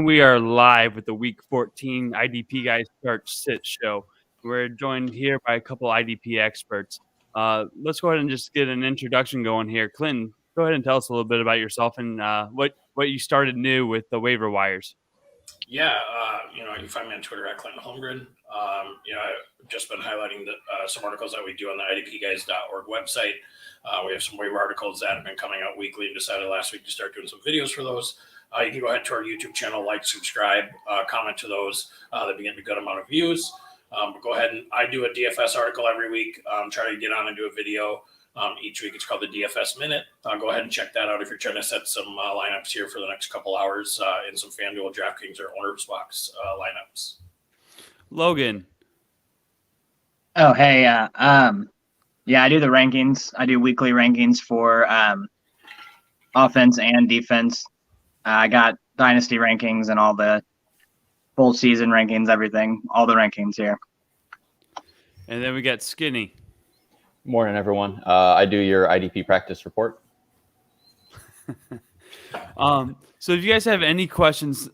And we are live with the Week 14 IDP Guys Start Sit Show. We're joined here by a couple IDP experts. Let's go ahead and just get an introduction going here. Clinton, go ahead and tell us a little bit about yourself and what you started new with the waiver wires. Yeah, you can find me on Twitter at Clinton Holmgren. I've just been highlighting some articles that we do on the idpguys.org website. We have some waiver articles that have been coming out weekly and decided last week to start doing some videos for those. You can go ahead to our YouTube channel, like, subscribe, comment to those. They begin a good amount of views. But go ahead and I do a DFS article every week. Try to get on and do a video each week. It's called the DFS Minute. Go ahead and check that out if you're trying to set some lineups here for the next couple hours in some FanDuel, DraftKings, or Owner's Box lineups. Logan. Oh, hey. I do the rankings. I do weekly rankings for offense and defense. I got dynasty rankings and all the full season rankings, everything, all the rankings here. And then we got Skinny. Morning, everyone. I do your IDP practice report. So if you guys have any questions,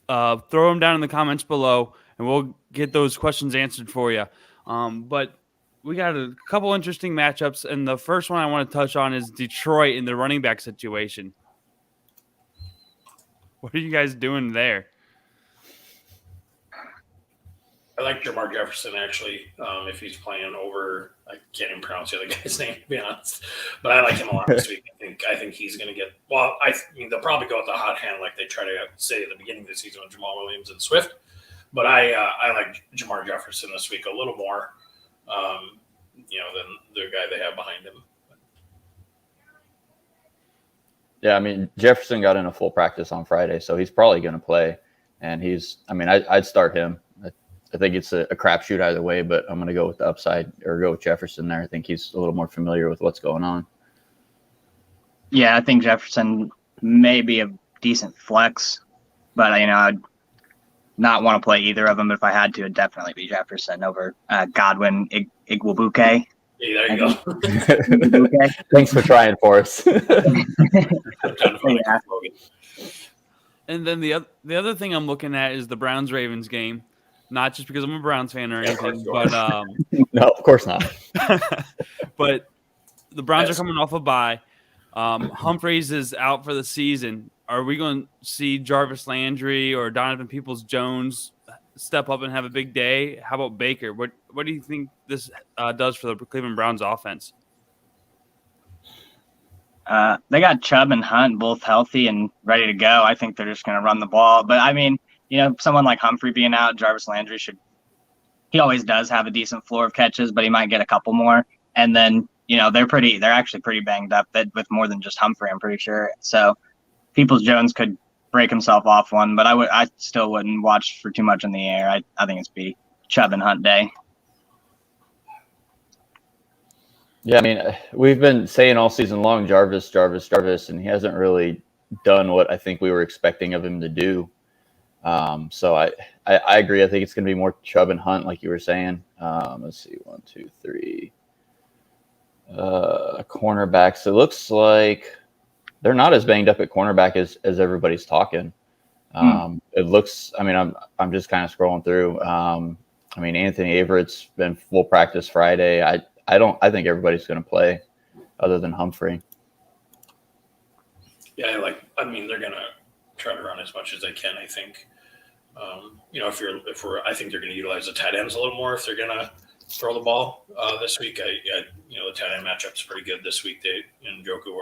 throw them down in the comments below, and we'll get those questions answered for you. But we got a couple interesting matchups, and the first one I want to touch on is Detroit in the running back situation. What are you guys doing there? I like Jamar Jefferson, actually, if he's playing over. I can't even pronounce the other guy's name, to be honest. But I like him a lot this week. I think he's going to get – well, they'll probably go with the hot hand like they try to say at the beginning of the season with Jamal Williams and Swift. But I like Jamar Jefferson this week a little more, than the guy they have behind him. Yeah, I mean, Jefferson got in a full practice on Friday, so he's probably going to play. And I'd start him. I think it's a crapshoot either way, but I'm going to go with the upside or go with Jefferson there. I think he's a little more familiar with what's going on. Yeah, I think Jefferson may be a decent flex, but I'd not want to play either of them. But if I had to, it'd definitely be Jefferson over Godwin Igwebuike. Hey, there you go. Thanks for trying for us. Yeah. And then the other thing I'm looking at is the Browns-Ravens game. Not just because I'm a Browns fan or anything, but no, of course not. But the Browns are coming off a bye. Humphreys is out for the season. Are we going to see Jarvis Landry or Donovan Peoples-Jones step up and have a big day? How about Baker? What do you think this does for the Cleveland Browns offense? They got Chubb and Hunt both healthy and ready to go. I think they're just going to run the ball. But, someone like Humphrey being out, Jarvis Landry he always does have a decent floor of catches, but he might get a couple more. And then, they're actually pretty banged up with more than just Humphrey, I'm pretty sure. So Peoples-Jones could break himself off one, but I still wouldn't watch for too much in the air. I think it's be Chubb and Hunt day. Yeah, we've been saying all season long, Jarvis, and he hasn't really done what I think we were expecting of him to do. So I agree. I think it's going to be more Chubb and Hunt, like you were saying. Let's see, 1, 2, 3. Cornerbacks. It looks like they're not as banged up at cornerback as everybody's talking. It looks. I'm just kind of scrolling through. Anthony Averett's been full practice Friday. I think everybody's going to play, other than Humphrey. Yeah, they're going to try to run as much as they can. I think, I think they're going to utilize the tight ends a little more if they're going to throw the ball this week. The tight end matchup's pretty good this week. Njoku,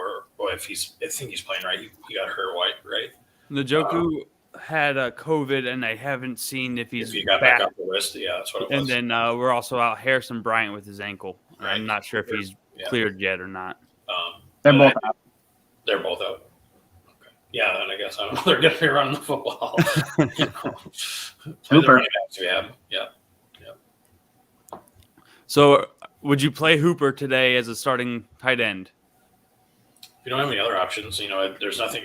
I think he's playing right. He got hurt, right? Njoku had COVID, and I haven't seen if he got back off the list. Yeah, that's what it was. And then we're also out Harrison Bryant with his ankle. Right. I'm not sure if he's cleared yet or not. They're both out. They're both out. Okay. Yeah, then I guess they're going to be running the football. Hooper. Yeah. So would you play Hooper today as a starting tight end? If you don't have any other options, there's nothing.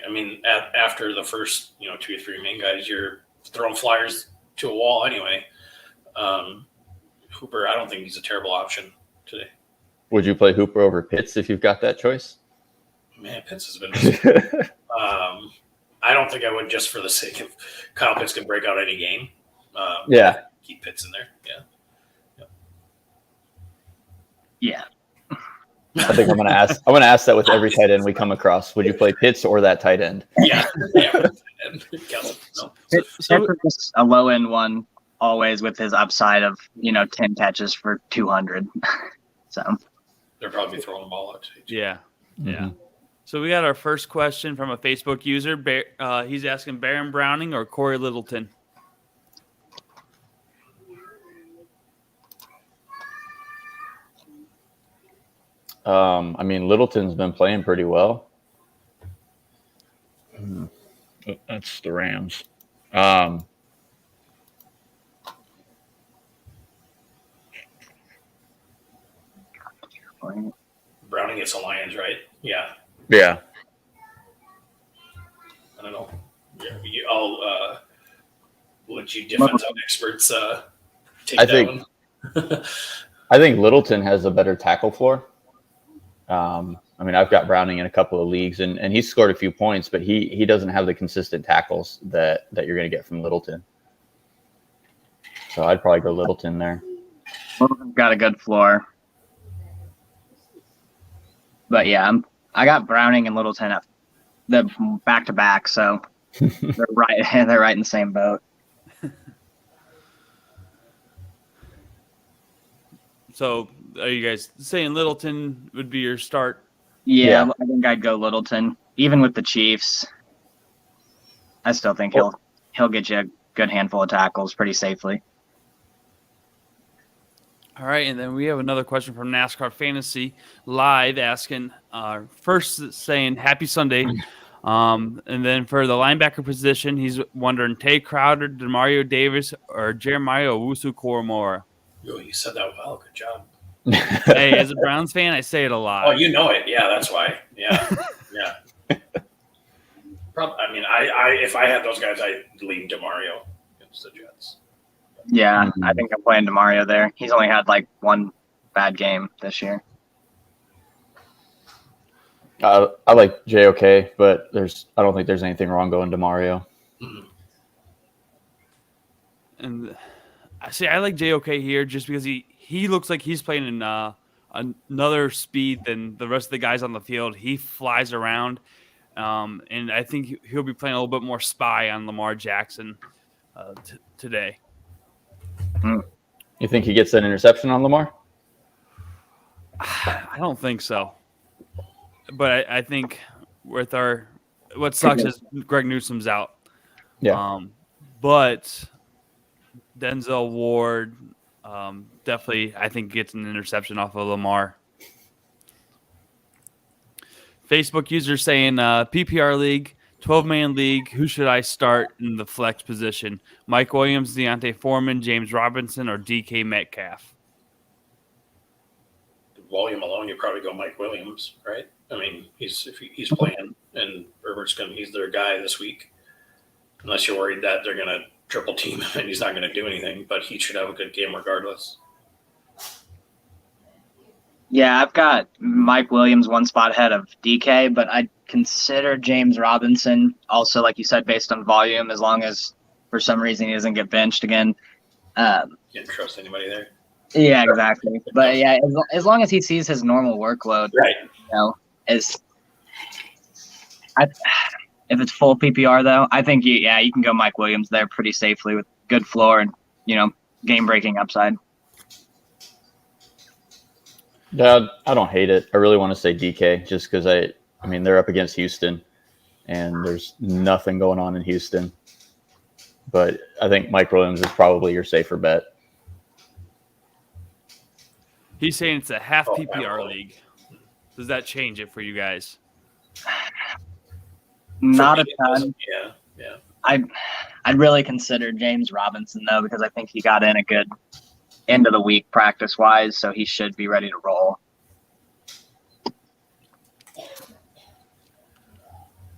After the first, 2 or 3 main guys, you're throwing flyers to a wall anyway. Hooper, I don't think he's a terrible option today. Would you play Hooper over Pitts if you've got that choice? Man, Pitts has been I don't think I would just for the sake of Kyle Pitts can break out any game. Yeah. Keep Pitts in there. Yeah. I think I'm gonna ask that with every tight end we come across. Would you play Pitts or that tight end? Yeah. No. Pitts is a low end one always with his upside of 10 catches for 200. So they're probably throwing the ball out. Yeah. Mm-hmm. So we got our first question from a Facebook user. He's asking Baron Browning or Corey Littleton. I mean, Littleton's been playing pretty well. That's the Rams. Browning gets the Lions, right? Yeah. Yeah. I don't know. Yeah, I'll let you defensive experts take that one. I think Littleton has a better tackle floor. I mean, I've got Browning in a couple of leagues, and he's scored a few points, but he doesn't have the consistent tackles that you're going to get from Littleton. So I'd probably go Littleton there. Littleton's got a good floor. But yeah, I got Browning and Littleton at the back to back, so they're right in the same boat. So are you guys saying Littleton would be your start? Yeah. I think I'd go Littleton. Even with the Chiefs, I still think he'll get you a good handful of tackles pretty safely. All right, and then we have another question from NASCAR Fantasy Live asking, first saying Happy Sunday, and then for the linebacker position, he's wondering Tay Crowder, Demario Davis, or Jeremiah Owusu-Koramoah. Yo, you said that well. Good job. Hey, as a Browns fan, I say it a lot. Oh, you know it. Yeah, that's why. Yeah. I mean, I if I had those guys, I'd lean Demario against the Jets. Yeah, I think I'm playing Demario there. He's only had like one bad game this year. I like JOK, but I don't think there's anything wrong going Demario. Mm-hmm. And I like JOK here just because he looks like he's playing in another speed than the rest of the guys on the field. He flies around, and I think he'll be playing a little bit more spy on Lamar Jackson today. You think he gets an interception on Lamar? I don't think so. But I think with what sucks is Greg Newsom's out. Yeah. But Denzel Ward definitely, I think, gets an interception off of Lamar. Facebook user saying PPR league, 12-man league, who should I start in the flex position? Mike Williams, Deontay Foreman, James Robinson, or DK Metcalf? The volume alone, you probably go Mike Williams, right? I mean, he's playing, and he's their guy this week. Unless you're worried that they're gonna triple team him and he's not gonna do anything, but he should have a good game regardless. Yeah, I've got Mike Williams one spot ahead of DK, but I'd consider James Robinson also, like you said, based on volume, as long as for some reason he doesn't get benched again. Can't trust anybody there. Yeah, exactly. But yeah, as long as he sees his normal workload, right? If it's full PPR though, I think you can go Mike Williams there pretty safely with good floor and game breaking upside. Yeah, I don't hate it. I really want to say DK just because I mean they're up against Houston, and there's nothing going on in Houston. But I think Mike Williams is probably your safer bet. He's saying it's a half PPR league. Does that change it for you guys? Not a ton. Yeah. I'd really consider James Robinson though, because I think he got in a good end of the week practice wise, so he should be ready to roll.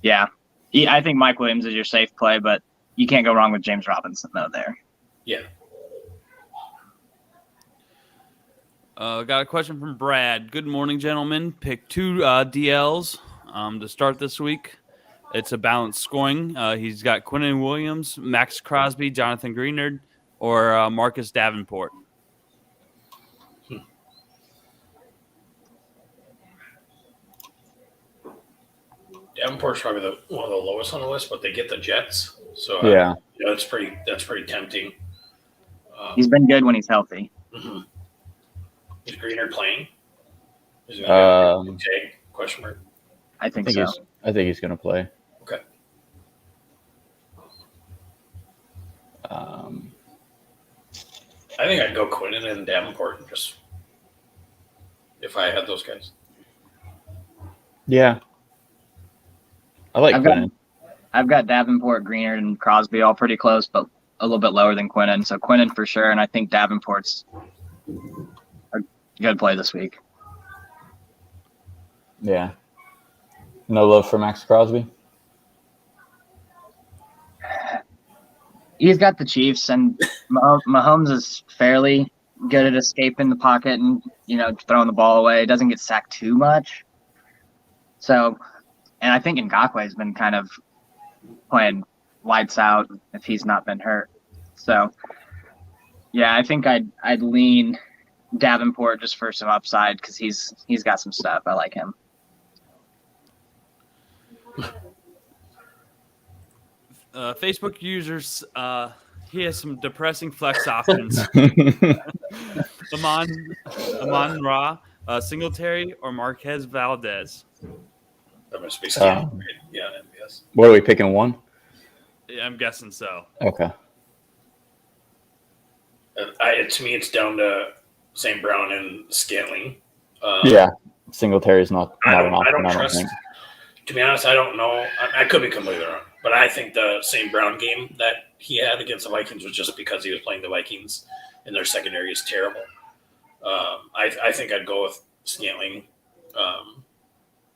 Yeah, I think Mike Williams is your safe play, but you can't go wrong with James Robinson though there. Yeah. Got a question from Brad. Good morning, gentlemen. Pick two DLs to start this week. It's a balanced scoring. He's got Quinnen Williams, Max Crosby, Jonathan Greenard, or Marcus Davenport. Davenport's probably one of the lowest on the list, but they get the Jets, so that's pretty tempting. He's been good when he's healthy. Mm-hmm. Is Greenard playing? Is he tag? Question mark. I think so. I think he's going to play. Okay. I think I'd go Quinnen and Davenport just if I had those guys. Yeah. I like Quinnen. I've got Davenport, Greenard, and Crosby all pretty close, but a little bit lower than Quinnen. So Quinnen for sure, and I think Davenport's a good play this week. Yeah. No love for Max Crosby? He's got the Chiefs, and Mahomes is fairly good at escaping the pocket and, throwing the ball away. He doesn't get sacked too much. So, and I think Ngakwe's been kind of playing lights out if he's not been hurt. So, yeah, I think I'd lean Davenport just for some upside because he's got some stuff. I like him. Facebook users, he has some depressing flex options. Amon Ra, Singletary, or Marquez Valdez. That must be scary. Yeah, yes. What are we picking one? Yeah, I'm guessing so. Okay. To me, it's down to St. Brown and Scantling. Yeah, Singletary's not I an option. don't trust. To be honest, I don't know. I could be completely wrong, but I think the St. Brown game that he had against the Vikings was just because he was playing the Vikings, and their secondary is terrible. I think I'd go with Scantling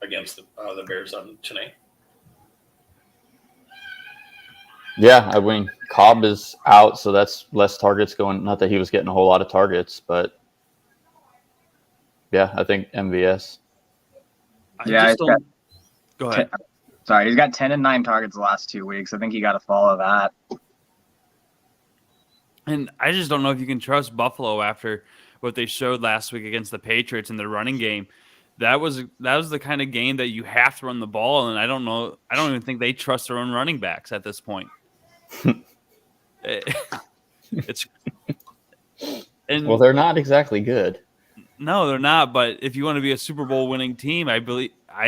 against the Bears on tonight. Yeah, I mean, Cobb is out, so that's less targets going. Not that he was getting a whole lot of targets, but yeah, I think MVS. Go ahead. Sorry, he's got 10 and 9 targets the last 2 weeks. I think you got to follow that. And I just don't know if you can trust Buffalo after what they showed last week against the Patriots in their running game. That was the kind of game that you have to run the ball, and I don't even think they trust their own running backs at this point. Well, they're not exactly good. No, they're not. But if you want to be a Super Bowl winning team, I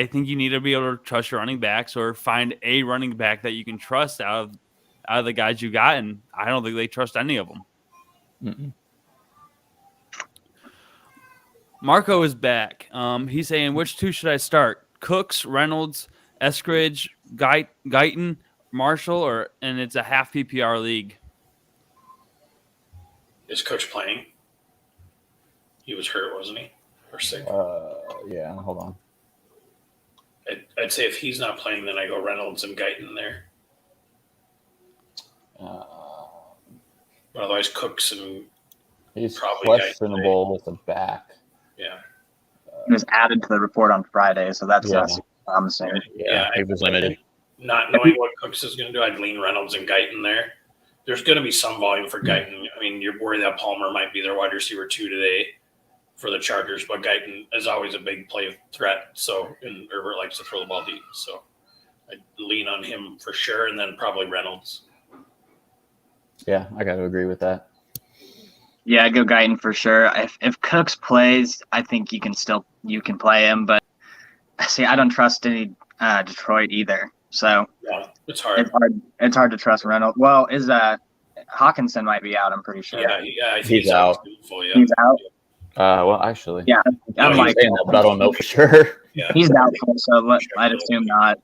think you need to be able to trust your running backs or find a running back that you can trust out of the guys you got, and I don't think they trust any of them. Mm-mm. Marco is back. He's saying, which two should I start? Cooks, Reynolds, Eskridge, Guyton, Marshall, and it's a half PPR league. Is Coach playing? He was hurt, wasn't he? Or sick? Yeah, hold on. I'd say if he's not playing, then I go Reynolds and Guyton there. But otherwise, Cooks and he's probably questionable with the back. Yeah. He was added to the report on Friday, so that's promising. Yeah, he was limited. Not knowing what Cooks is going to do, I'd lean Reynolds and Guyton there. There's going to be some volume for Guyton. I mean, you're worried that Palmer might be their wide receiver 2 today for the Chargers, but Guyton is always a big play threat. And Herbert likes to throw the ball deep, so I'd lean on him for sure, and then probably Reynolds. Yeah, I got to agree with that. Yeah, go Guyton for sure. If Cooks plays, I think you can play him, but see, I don't trust any Detroit either. So yeah, it's hard. It's hard to trust Reynolds. Well, Hawkinson might be out? I'm pretty sure. Yeah, I think he's out. He's out. Well, actually, yeah, I'm like saying that, but I don't know for sure. Yeah. He's doubtful, so I'd assume not.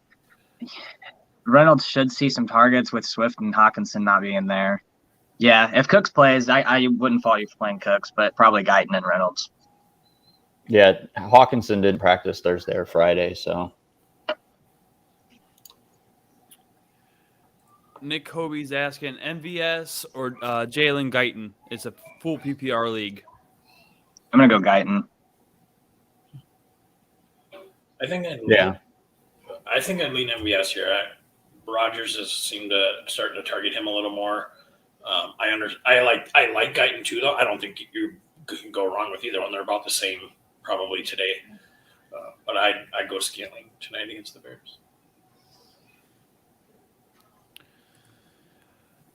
Reynolds should see some targets with Swift and Hawkinson not being there. Yeah, if Cooks plays, I wouldn't fault you for playing Cooks, but probably Guyton and Reynolds. Yeah, Hawkinson didn't practice Thursday or Friday, so. Nick Kobe's asking MVS or Jalen Guyton. It's a full PPR league. I'm going to go Guyton. I think I think I'd lean MVS here. Rodgers has seemed to start to target him a little more. I like Guyton too, though. I don't think you can go wrong with either one. They're about the same probably today. But I go Scantling tonight against the Bears.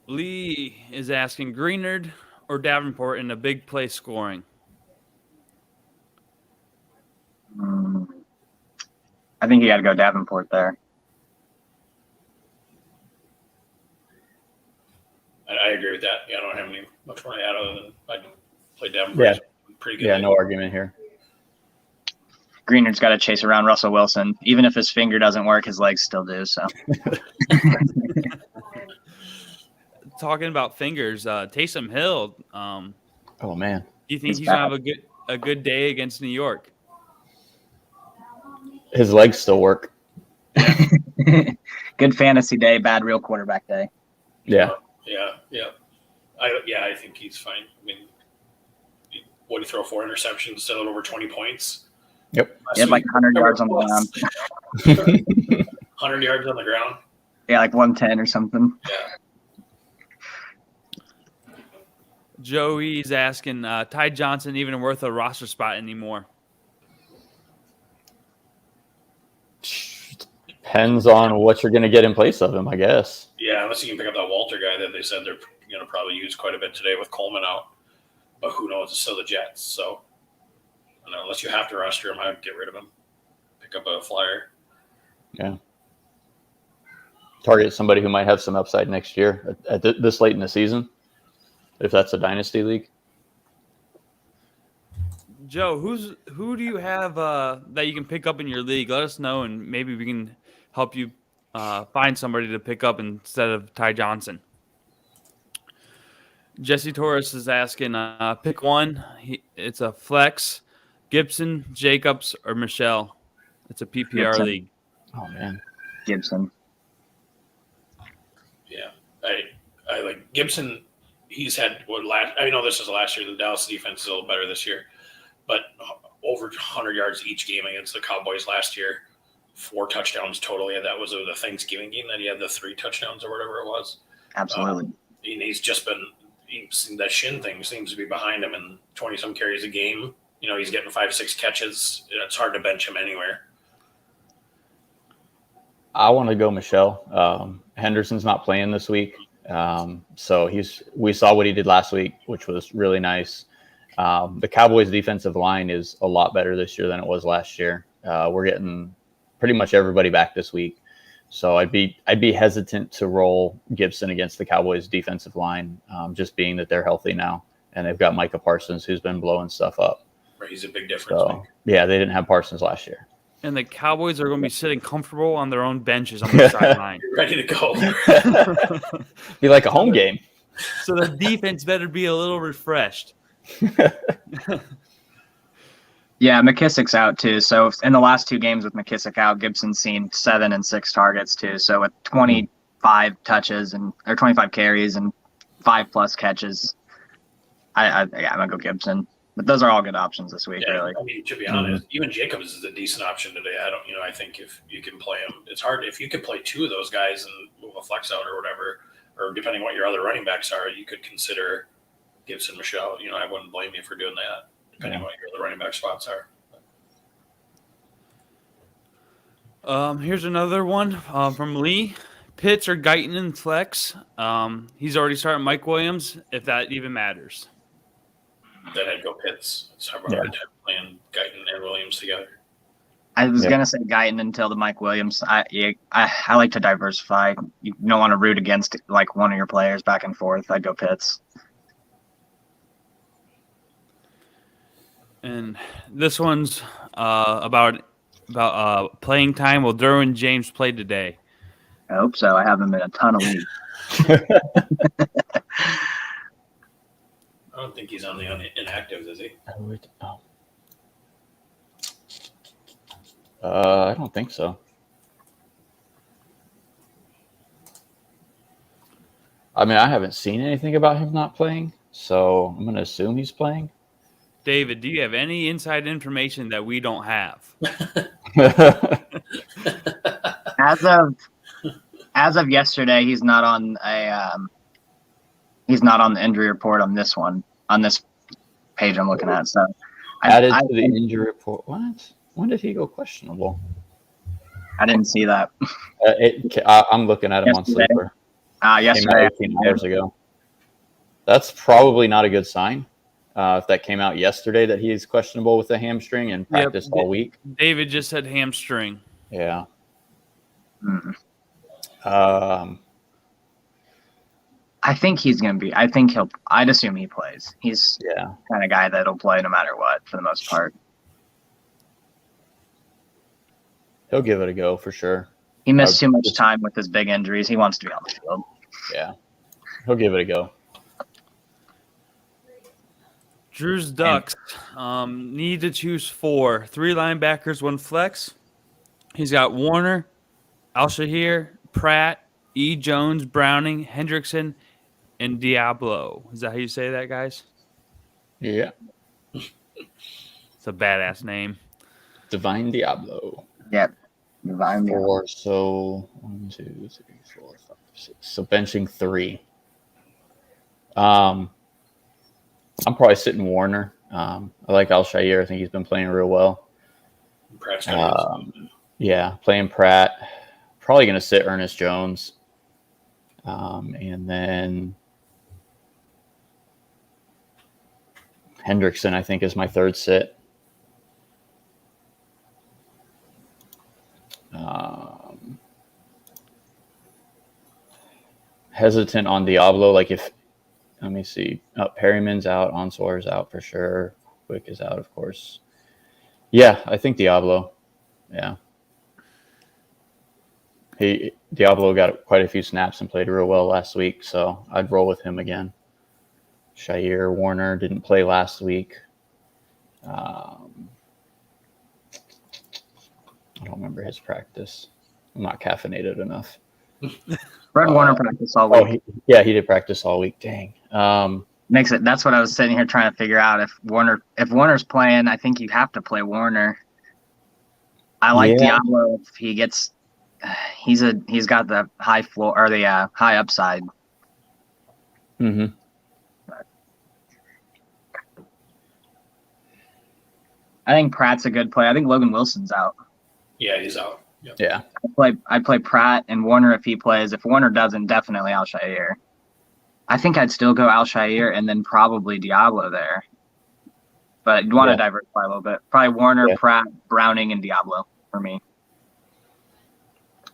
Lee is asking Greenard or Davenport in a big play scoring. I think you got to go Davenport there. I agree with that. Yeah, I don't have any much more to add other than I play Davenport. Yeah. Pretty good. Yeah, no argument here. Greenard's got to chase around Russell Wilson. Even if his finger doesn't work, his legs still do. So, Talking about fingers, Taysom Hill. Oh man, Do you think he's gonna have a good day against New York? his legs still work. good fantasy day, bad real quarterback day. Yeah. Yeah. I think he's fine. I mean, what did he throw 4 interceptions, still over 20 points? Yep. He had like 100 yards on the ground. 100 yards on the ground. Yeah, like 110 or something. Yeah. Joey's asking, Ty Johnson even worth a roster spot anymore? Depends on what you're going to get in place of him, I guess. Yeah, unless you can pick up that Walter guy that they said they're going to probably use quite a bit today with Coleman out. But who knows? It's still the Jets. So, I don't know, unless you have to roster him, I'd get rid of him. Pick up a flyer. Yeah. Target somebody who might have some upside next year at this late in the season, if that's a dynasty league. Joe, who do you have that you can pick up in your league? Let us know, and maybe we can help you find somebody to pick up instead of Ty Johnson. Jesse Torres is asking, pick one. It's a flex. Gibson, Jacobs, or Michelle. It's a PPR Gibson. league. Oh man, Gibson. Yeah. I like Gibson. He's had I know this is last year. The Dallas defense is a little better this year, but over 100 yards each game against the Cowboys last year, 4 touchdowns total. Yeah, that was the Thanksgiving game that he had the 3 touchdowns or whatever it was. Absolutely. And he's just been that shin thing seems to be behind him, and 20-some carries a game. You know, he's getting 5-6 catches. It's hard to bench him anywhere. I want to go Michelle. Henderson's not playing this week. So we saw what he did last week, which was really nice. The Cowboys defensive line is a lot better this year than it was last year. We're getting pretty much everybody back this week. So I'd be hesitant to roll Gibson against the Cowboys defensive line, just being that they're healthy now. And they've got Micah Parsons, who's been blowing stuff up. Right, he's a big difference. So, yeah, they didn't have Parsons last year. And the Cowboys are going to be sitting comfortable on their own benches on the sideline. Ready to go. Be like a home game. So the defense better be a little refreshed. Yeah, McKissick's out too. So in the last 2 games with McKissick out, Gibson's seen 7 and 6 targets too. So with 25 touches or 25 carries and 5+ catches, I'm gonna go Gibson. But those are all good options this week, Yeah, really. I mean, to be honest, even Jacobs is a decent option today. I think if you can play him, it's hard. If you could play 2 of those guys and move a flex out or whatever, or depending on what your other running backs are, you could consider Gibson, Michelle. I wouldn't blame you for doing that, depending on what your other running back spots are. Here's another one from Lee. Pitts or Guyton in flex. He's already starting Mike Williams, if that even matters. Then I'd go Pitts. It's hard time playing Guyton and Williams together. I was gonna say Guyton until the Mike Williams. I like to diversify. You don't want to root against like one of your players back and forth. I'd go Pitts. And this one's about playing time. Will Derwin James play today? I hope so. I have him in a ton of leagues. I don't think he's on the inactives, is he? I don't think so. I mean, I haven't seen anything about him not playing, so I'm going to assume he's playing. David, do you have any inside information that we don't have? As of yesterday, he's not on the injury report on this page I'm looking at. So Added to the injury report. What? When did he go questionable? I didn't see that. I'm looking at him on Yesterday. Sleeper. Yesterday. Came out 18 hours ago. That's probably not a good sign. If that came out yesterday that he's questionable with a hamstring and practiced all week. David just said hamstring. Yeah. Mm. I think he's going to be. I'd assume he plays. He's the kind of guy that'll play no matter what for the most part. He'll give it a go for sure. He missed too much time with his big injuries. He wants to be on the field. Yeah. He'll give it a go. Drew's Ducks need to choose 4. 3 linebackers, 1 flex. He's got Warner, Al-Shahir, Pratt, E. Jones, Browning, Hendrickson, and Diablo. Is that how you say that, guys? Yeah. It's a badass name. Divine Diablo. Yep. Divine Diablo. 4. So 1, 2, 3, 4, 5, 6. So benching 3. I'm probably sitting Warner. I like Al-Shahir. I think he's been playing real well. Pratt's playing Pratt. Probably going to sit Ernest Jones. And then Hendrickson, I think, is my 3rd sit. Hesitant on Diablo. Let me see. Perryman's out. Onsoir's out for sure. Quick is out, of course. Yeah, I think Diablo. Yeah. Diablo got quite a few snaps and played real well last week, so I'd roll with him again. Shahir Warner didn't play last week. I don't remember his practice. I'm not caffeinated enough. Fred Warner practiced all week. He did practice all week. Dang. That's what I was sitting here trying to figure out. If Warner's playing, I think you have to play Warner. I like Diablo if he gets. He's got the high floor or the high upside. Mm-hmm. I think Pratt's a good play. I think Logan Wilson's out. Yeah, he's out. Yep. Yeah. I'd play Pratt and Warner if he plays. If Warner doesn't, definitely Al-Shahir. I think I'd still go Al-Shahir and then probably Diablo there. But I'd want to diversify a little bit. Probably Warner, Pratt, Browning, and Diablo for me.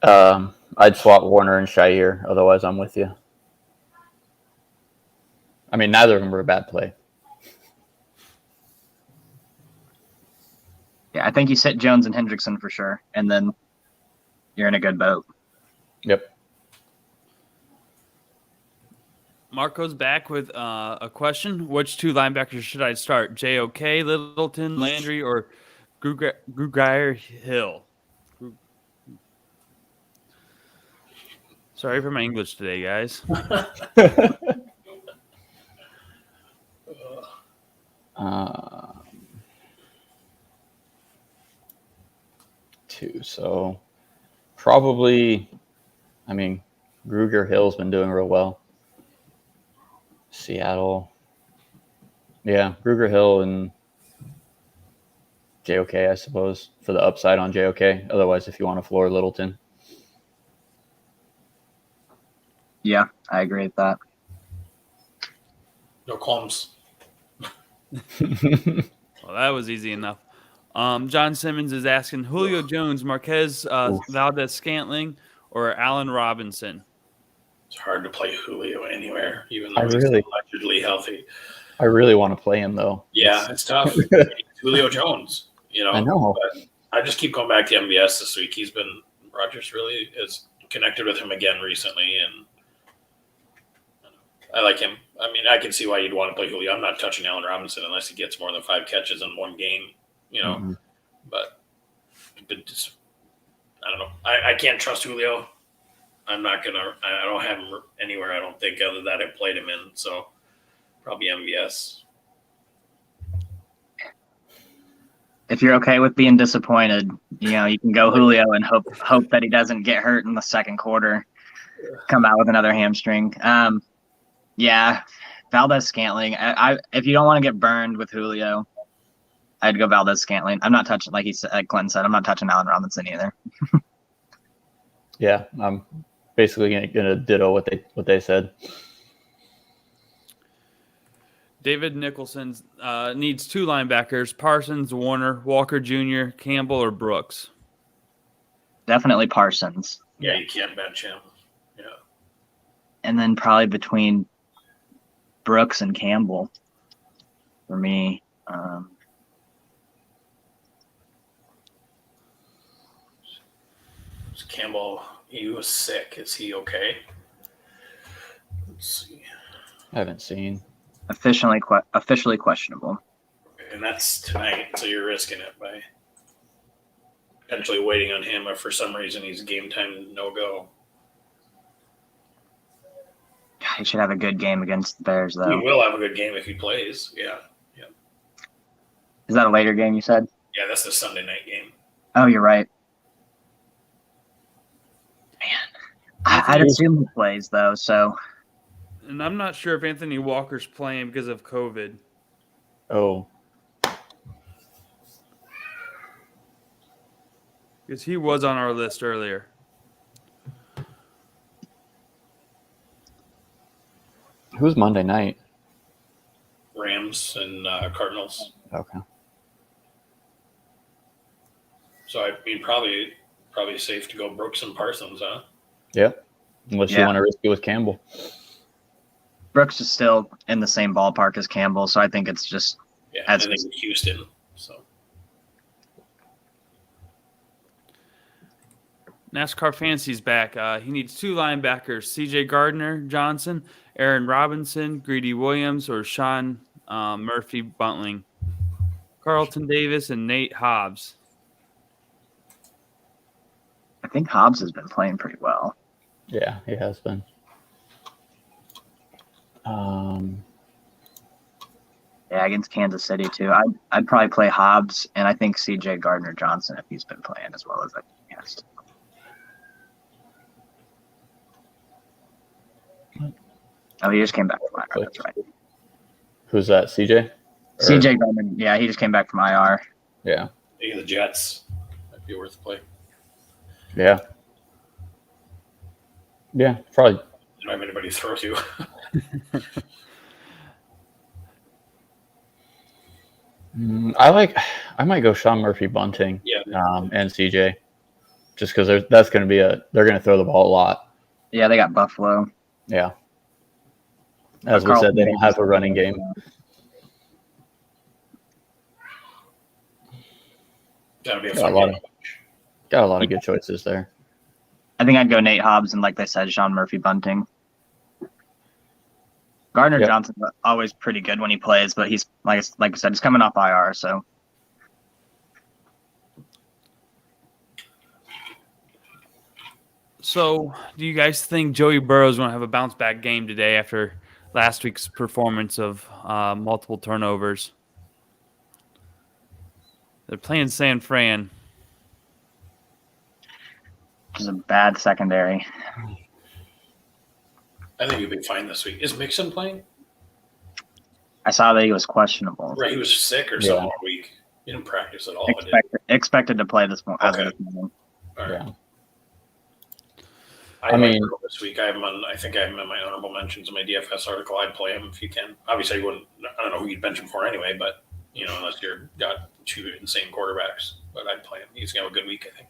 I'd swap Warner and Shahir. Otherwise, I'm with you. I mean, neither of them were a bad play. Yeah, I think you sit Jones and Hendrickson for sure, and then you're in a good boat. Yep. Marco's back with a question. Which 2 linebackers should I start? JOK, Littleton, Landry, or Grugaier Hill? Sorry for my English today, guys. 2. So probably, I mean, Gruger Hill's been doing real well. Seattle. Yeah, Gruger Hill and JOK, I suppose, for the upside on JOK. Otherwise, if you want to floor Littleton. Yeah, I agree with that. No qualms. Well, that was easy enough. John Simmons is asking Julio Jones, Marquez Valdez-Scantling, or Allen Robinson. It's hard to play Julio anywhere, even though he's allegedly healthy. I really want to play him, though. Yeah, it's tough. Julio Jones, I know. But I just keep going back to MVS this week. Rodgers really has connected with him again recently, and I like him. I mean, I can see why you'd want to play Julio. I'm not touching Allen Robinson unless he gets more than 5 catches in one game, Mm-hmm. But just, I don't know. I can't trust Julio. I don't have him anywhere, I don't think, other than I played him in. So probably MVS. if you're okay with being disappointed, you can go Julio and hope that he doesn't get hurt in the second quarter, come out with another hamstring. Yeah, Valdez-Scantling. If you don't want to get burned with Julio, I'd go Valdez-Scantling. I'm not touching, like Clinton said, I'm not touching Allen Robinson either. Yeah, I'm basically gonna ditto what they said. David Nicholson needs 2 linebackers: Parsons, Warner, Walker Jr., Campbell, or Brooks. Definitely Parsons. Yeah, you can't bench him. Yeah. And then probably between Brooks and Campbell for me. Campbell, he was sick. Is he okay? Let's see. I haven't seen. Officially questionable. And that's tonight, so you're risking it by potentially waiting on him if for some reason he's game time no-go. He should have a good game against the Bears, though. He will have a good game if he plays. Yeah. Is that a later game, you said? Yeah, that's the Sunday night game. Oh, you're right. Man, I'd assume he plays, though, so. And I'm not sure if Anthony Walker's playing because of COVID. Oh. Because he was on our list earlier. Who's Monday night? Rams and Cardinals. Okay. So I mean, probably safe to go Brooks and Parsons, huh? Yep. Unless you want to risk it with Campbell. Brooks is still in the same ballpark as Campbell, so I think it's just and then Houston. So NASCAR Fantasy's back. He needs 2 linebackers: C.J. Gardner-Johnson, Aaron Robinson, Greedy Williams, or Sean Murphy-Buntling, Carlton Davis, and Nate Hobbs. I think Hobbs has been playing pretty well. Yeah, he has been. Yeah, against Kansas City too. I'd probably play Hobbs, and I think C.J. Gardner-Johnson if he's been playing as well as I guess. Oh, he just came back from IR. That's right. Who's that? CJ? C.J. Gardner. Yeah, he just came back from IR. Yeah. the Jets might be worth a play. Yeah. Yeah, probably. You don't have anybody to throw to. I might go Sean Murphy Bunting. Yeah. And CJ, just because that's going to be they're going to throw the ball a lot. Yeah, they got Buffalo. Yeah. As we said, they don't have a running game. That'll be a Got fun game. a lot of good choices there. I think I'd go Nate Hobbs and, like they said, Sean Murphy Bunting. Gardner Johnson's always pretty good when he plays, but he's like I said, he's coming off IR, so. So, do you guys think Joey Burrow's going to have a bounce back game today after last week's performance of multiple turnovers? They're playing San Fran. Which is a bad secondary. I think he'll be fine this week. Is Mixon playing? I saw that he was questionable. Right, he was sick or something all week. He didn't practice at all. Expected to play this morning. Okay. All right. Yeah. I mean, this week I think I have him in my honorable mentions in my DFS article. I'd play him if you can. Obviously, I don't know who you'd bench him for anyway, but unless you're got two insane quarterbacks. But I'd play him. He's gonna have a good week, I think.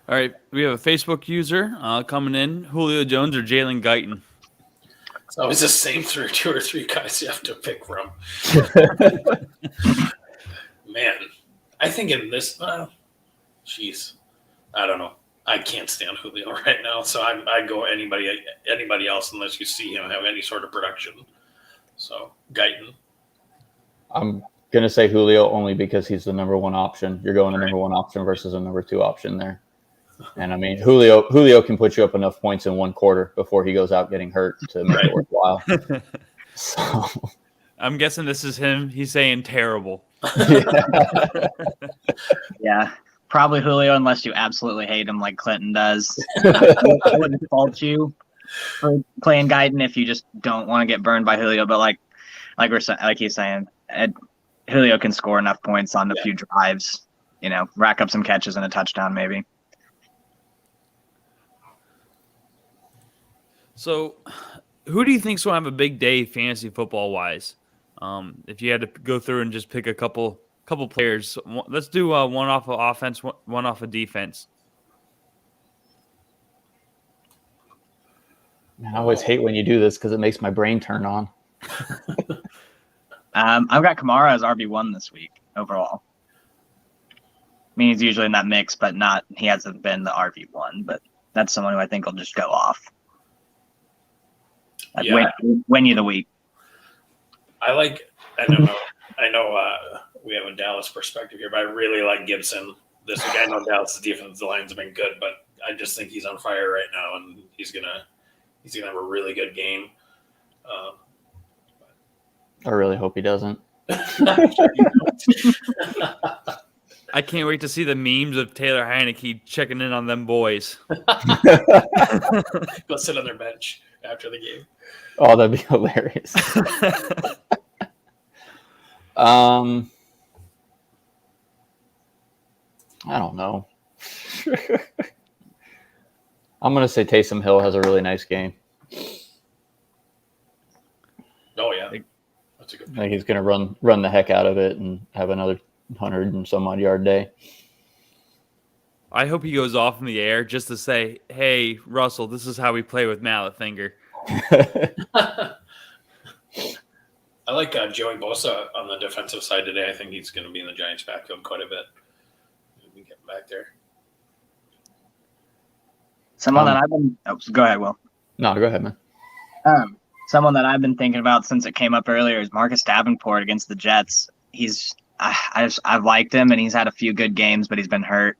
All right, we have a Facebook user coming in: Julio Jones or Jalen Guyton. So it's the same through two or three guys you have to pick from. Man, I think in this, jeez, I don't know. I can't stand Julio right now, so I go anybody else unless you see him have any sort of production. So Guyton. I'm gonna say Julio only because he's the number one option. You're going the number one option versus a number two option there. And I mean, Julio can put you up enough points in one quarter before he goes out getting hurt to make it worthwhile. So I'm guessing this is him. He's saying terrible. Yeah, probably Julio, unless you absolutely hate him like Clinton does. I wouldn't fault you for playing Guyton if you just don't want to get burned by Julio. But like he's saying, Julio can score enough points on a few drives. Rack up some catches and a touchdown maybe. So, who do you think's going to have a big day fantasy football wise? If you had to go through and just pick a couple players, let's do one off of offense, one off of defense. Man, I always hate when you do this because it makes my brain turn on. I've got Kamara as RB1 this week overall. I mean, he's usually in that mix, but he hasn't been the RB1. But that's someone who I think will just go off. Win you the week. I know we have a Dallas perspective here, but I really like Gibson this week. I know Dallas' defensive lines have been good, but I just think he's on fire right now, and he's gonna have a really good game. I really hope he doesn't. I can't wait to see the memes of Taylor Heineke checking in on them boys. Go sit on their bench after the game. Oh, that'd be hilarious. I don't know. I'm gonna say Taysom Hill has a really nice game. Oh yeah, that's a good. I think he's gonna run the heck out of it and have another 100 and some odd yard day. I hope he goes off in the air just to say, "Hey, Russell, this is how we play with mallet finger." I like Joey Bosa on the defensive side today. I think he's going to be in the Giants' backfield quite a bit. We get him back there. Someone that I've been. Go ahead, Will. No, go ahead, man. Someone that I've been thinking about since it came up earlier is Marcus Davenport against the Jets. I've liked him, and he's had a few good games, but he's been hurt.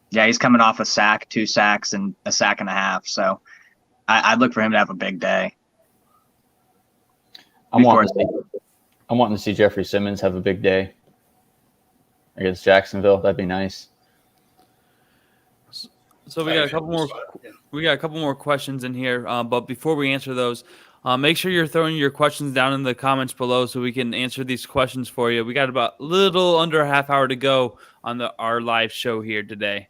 He's coming off a sack, 2 sacks, and a sack and a half. So I'd look for him to have a big day. I'm wanting to see Jeffrey Simmons have a big day against Jacksonville. That'd be nice. So we got a couple more questions in here. But before we answer those, make sure you're throwing your questions down in the comments below so we can answer these questions for you. We got about a little under a half hour to go on our live show here today.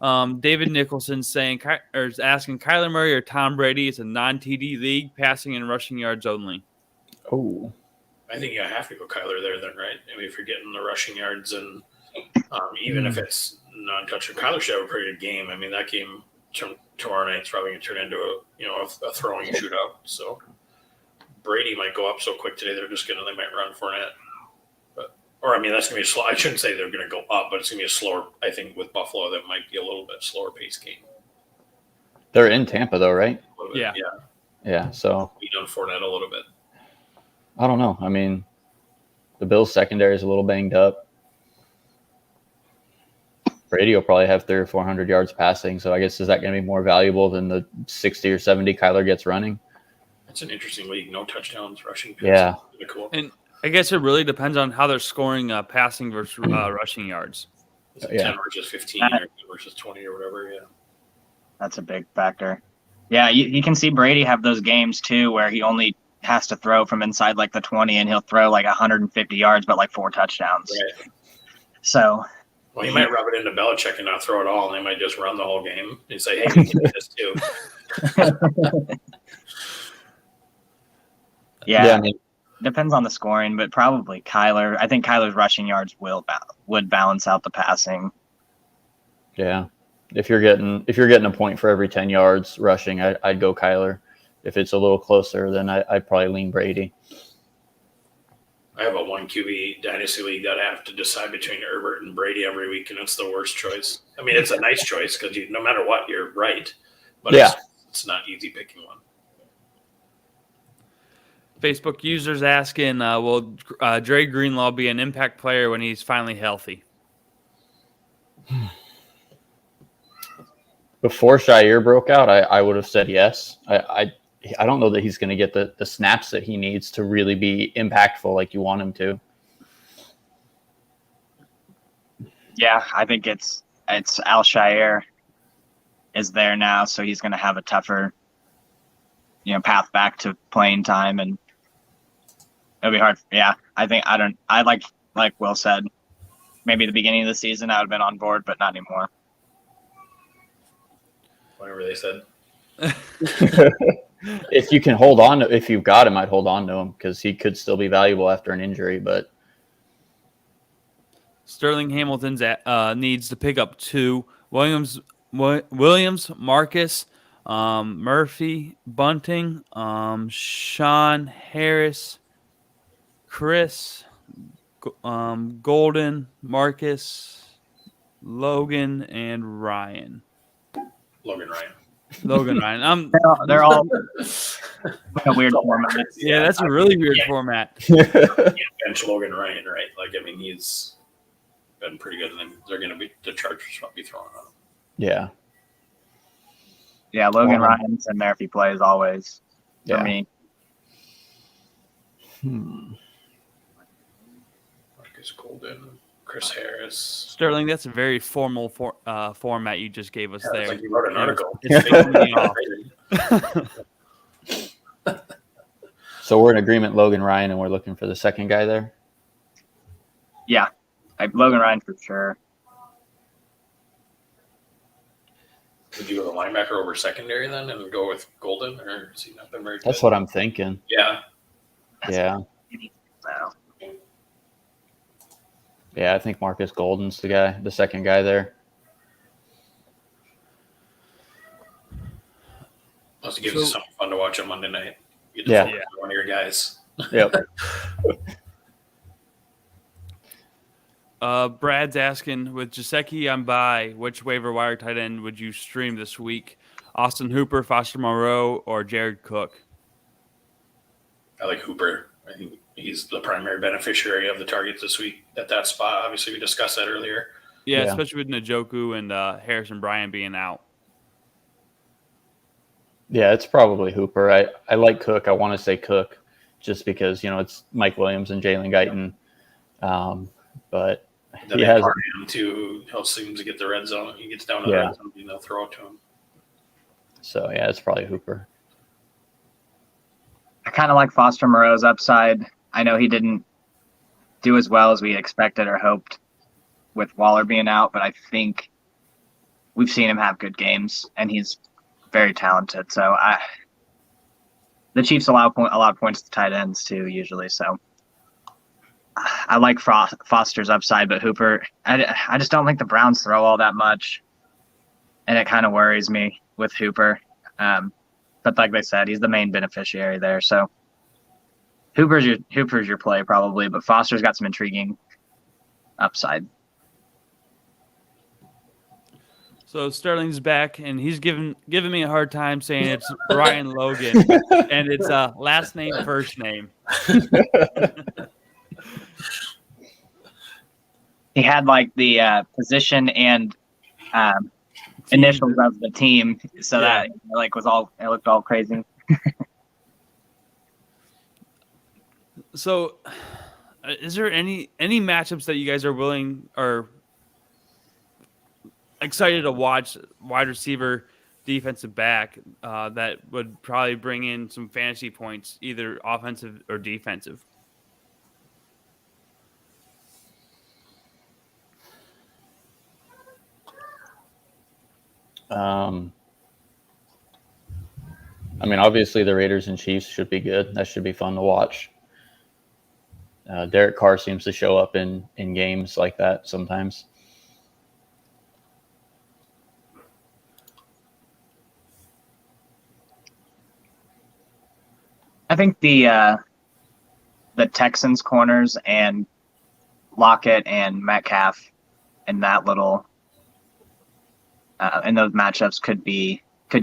David Nicholson is asking Kyler Murray or Tom Brady. It's a non-TD league, passing and rushing yards only. Oh, I think you have to go Kyler there then, right? I mean, if you're getting the rushing yards and even if it's non-touchdown, Kyler should have a pretty good game. I mean, that game tomorrow night's probably going to turn into a throwing shootout. So Brady might go up so quick today. They might run Fournette. That's going to be slow. I shouldn't say they're going to go up, but it's going to be a slower. I think with Buffalo, that might be a little bit slower pace game. they're in Tampa though, right? Yeah. Yeah. So beat on Fournette a little bit. I don't know. I mean, the Bills secondary is a little banged up. Brady will probably have 300 or 400 yards passing. So I guess, is that going to be more valuable than the 60 or 70 Kyler gets running? It's an interesting league. No touchdowns, rushing. Yeah. Really cool. And I guess it really depends on how they're scoring passing versus rushing yards. Is it 10 versus 15 or 10 versus 20 or whatever? Yeah. That's a big factor. Yeah, you can see Brady have those games too where he only has to throw from inside like the 20 and he'll throw like 150 yards but like 4 touchdowns. Right. So he might rub it into Belichick and not throw it all, and they might just run the whole game and say, "Hey, we can do this too." Yeah, I mean, depends on the scoring, but probably Kyler. I think Kyler's rushing yards would balance out the passing. Yeah, if you're getting a point for every 10 yards rushing, I'd go Kyler. If it's a little closer, then I'd probably lean Brady. I have a 1 QB dynasty league that I have to decide between Herbert and Brady every week, and it's the worst choice. I mean, it's a nice choice because no matter what, you're right. But it's not easy picking one. Facebook users asking, will Dre Greenlaw be an impact player when he's finally healthy? Before Shire broke out, I would have said yes. I don't know that he's going to get the snaps that he needs to really be impactful like you want him to. Yeah, I think it's Al-Shaair is there now, so he's going to have a tougher, path back to playing time, and it'll be hard. Yeah, I like Will said, maybe the beginning of the season I would have been on board, but not anymore. Whatever they said. If you can hold on, if you've got him, I'd hold on to him because he could still be valuable after an injury. But Sterling Hamilton's needs to pick up 2. Williams, Marcus, Murphy, Bunting, Sean Harris, Chris, Golden, Marcus, Logan, and Ryan. Logan Ryan. They're all a weird format. Yeah, that's a really weird format. Bench Logan Ryan, right? Like, I mean, he's been pretty good, and then the Chargers might be throwing on him. Yeah. Yeah, Logan Ryan's and Murphy plays always for me. Marcus Golden, Chris Harris. Sterling, that's a very formal format you just gave us there. It's like you wrote an article. It's making me off. So we're in agreement, Logan Ryan, and we're looking for the second guy there? Yeah, Logan Ryan for sure. Would you go the linebacker over secondary then and go with Golden, or has he not been very good? That's what I'm thinking. Yeah. Yeah. Wow. Yeah, I think Marcus Golden's the second guy there. Plus, it gives you something fun to watch on Monday night. You Yeah. one of your guys. Yep. Brad's asking, with Gesicki on bye, which waiver wire tight end would you stream this week? Austin Hooper, Foster Moreau, or Jared Cook? I like Hooper. I think he's the primary beneficiary of the targets this week at that spot. Obviously, we discussed that earlier. Yeah. Especially with Njoku and Harrison Bryant being out. Yeah, it's probably Hooper. I like Cook. I want to say Cook just because, it's Mike Williams and Jalen Guyton. But then he has him too. He seems to get the red zone. He gets down to the red zone, they'll throw it to him. So, yeah, it's probably Hooper. I kind of like Foster Moreau's upside. I know he didn't do as well as we expected or hoped with Waller being out, but I think we've seen him have good games, and he's very talented. So the Chiefs allow a lot of points to tight ends too, usually. So I like Foster's upside, but Hooper, I just don't think the Browns throw all that much, and it kind of worries me with Hooper. But like they said, he's the main beneficiary there. So Hooper's your play probably, but Foster's got some intriguing upside. So Sterling's back, and he's giving me a hard time saying it's Ryan Logan, and it's last name, first name. He had like the position and initials of the team, so that like it looked all crazy. So, is there any matchups that you guys are willing or excited to watch, wide receiver, defensive back, that would probably bring in some fantasy points, either offensive or defensive? I mean, obviously the Raiders and Chiefs should be good. That should be fun to watch. Derek Carr seems to show up in games like that sometimes. I think the Texans corners and Lockett and Metcalf in that little in those matchups could